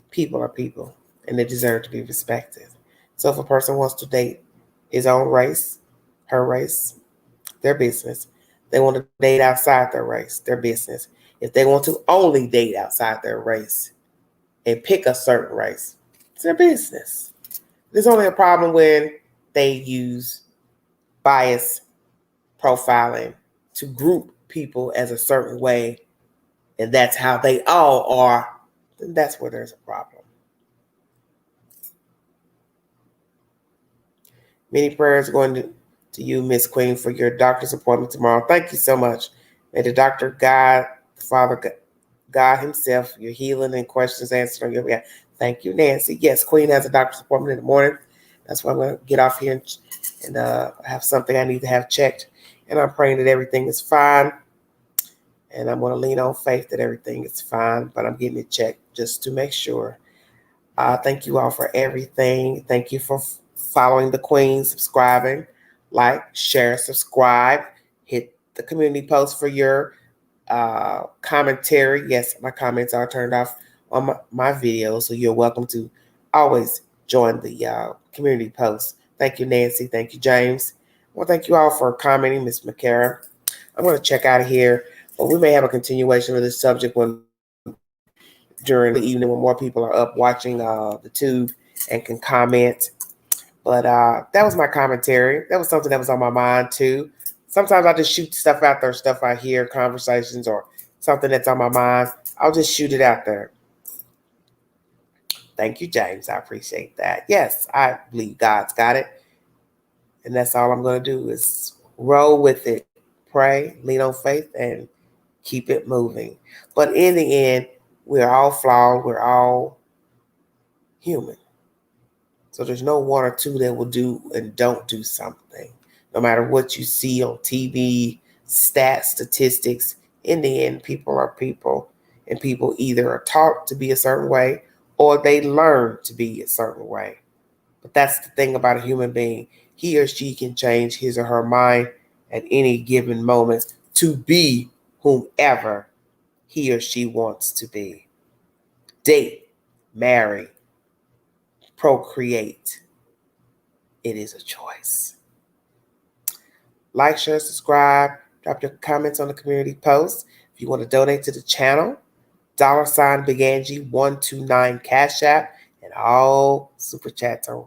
[SPEAKER 1] People are people, and they deserve to be respected. So if a person wants to date his own race, her race, their business. They want to date outside their race, their business. If they want to only date outside their race and pick a certain race, it's their business. There's only a problem when they use bias profiling to group people as a certain way, and that's how they all are, then that's where there's a problem. Many prayers going to you, Miss Queen, for your doctor's appointment tomorrow. Thank you so much. May the doctor, God, the Father, God himself, your healing and questions answered on your behalf. Thank you, Nancy. Yes, Queen has a doctor's appointment in the morning. That's why I'm going to get off here and have something I need to have checked. And I'm praying that everything is fine. And I'm going to lean on faith that everything is fine, but I'm getting it checked just to make sure. Thank you all for everything. Thank you for following the Queen, subscribing, like, share, subscribe. Hit the community post for your commentary. Yes, my comments are turned off on my videos, so you're welcome to always join the community post. Thank you, Nancy. Thank you, James. Well, thank you all for commenting, Miss McCara. I'm going to check out of here, but we may have a continuation of this subject during the evening when more people are up watching the tube and can comment. But that was my commentary. That was something that was on my mind too. Sometimes I just shoot stuff out there, stuff I hear, conversations, or something that's on my mind. I'll just shoot it out there. Thank you, James. I appreciate that. Yes, I believe God's got it. And that's all I'm going to do is roll with it, pray, lean on faith, and keep it moving. But in the end, we're all flawed. We're all human. So there's no one or two that will do and don't do something. No matter what you see on TV, stats, statistics, in the end, people are people. And people either are taught to be a certain way or they learn to be a certain way. But that's the thing about a human being. He or she can change his or her mind at any given moment to be whomever he or she wants to be. Date, marry, procreate. It is a choice. Like, share, subscribe, drop your comments on the community post. If you want to donate to the channel, $Big Angie 129 Cash App, and all super chats are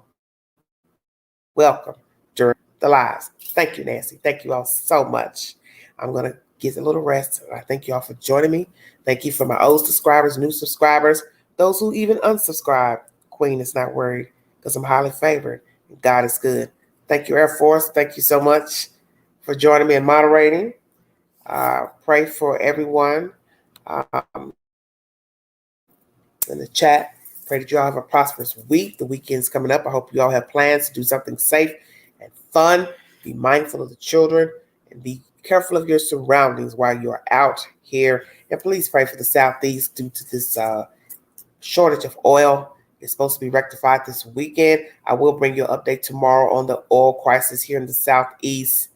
[SPEAKER 1] welcome during the lives. Thank you, Nancy. Thank you all so much. I'm going to get a little rest. I thank you all for joining me. Thank you for my old subscribers, new subscribers, those who even unsubscribe. Queen is not worried because I'm highly favored. God is good. Thank you, Air Force. Thank you so much for joining me and moderating. Pray for everyone in the chat. Pray that you all have a prosperous week. The weekend's coming up. I hope you all have plans to do something safe and fun. Be mindful of the children and be careful of your surroundings while you're out here. And please pray for the Southeast due to this shortage of oil. It's supposed to be rectified this weekend. I will bring you an update tomorrow on the oil crisis here in the Southeast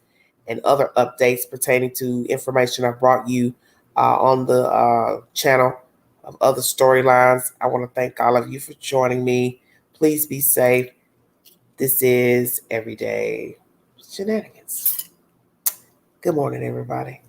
[SPEAKER 1] and other updates pertaining to information I brought you on the channel of other storylines. I want to thank all of you for joining me. Please be safe. This is Everyday Shenanigans. Good morning, everybody.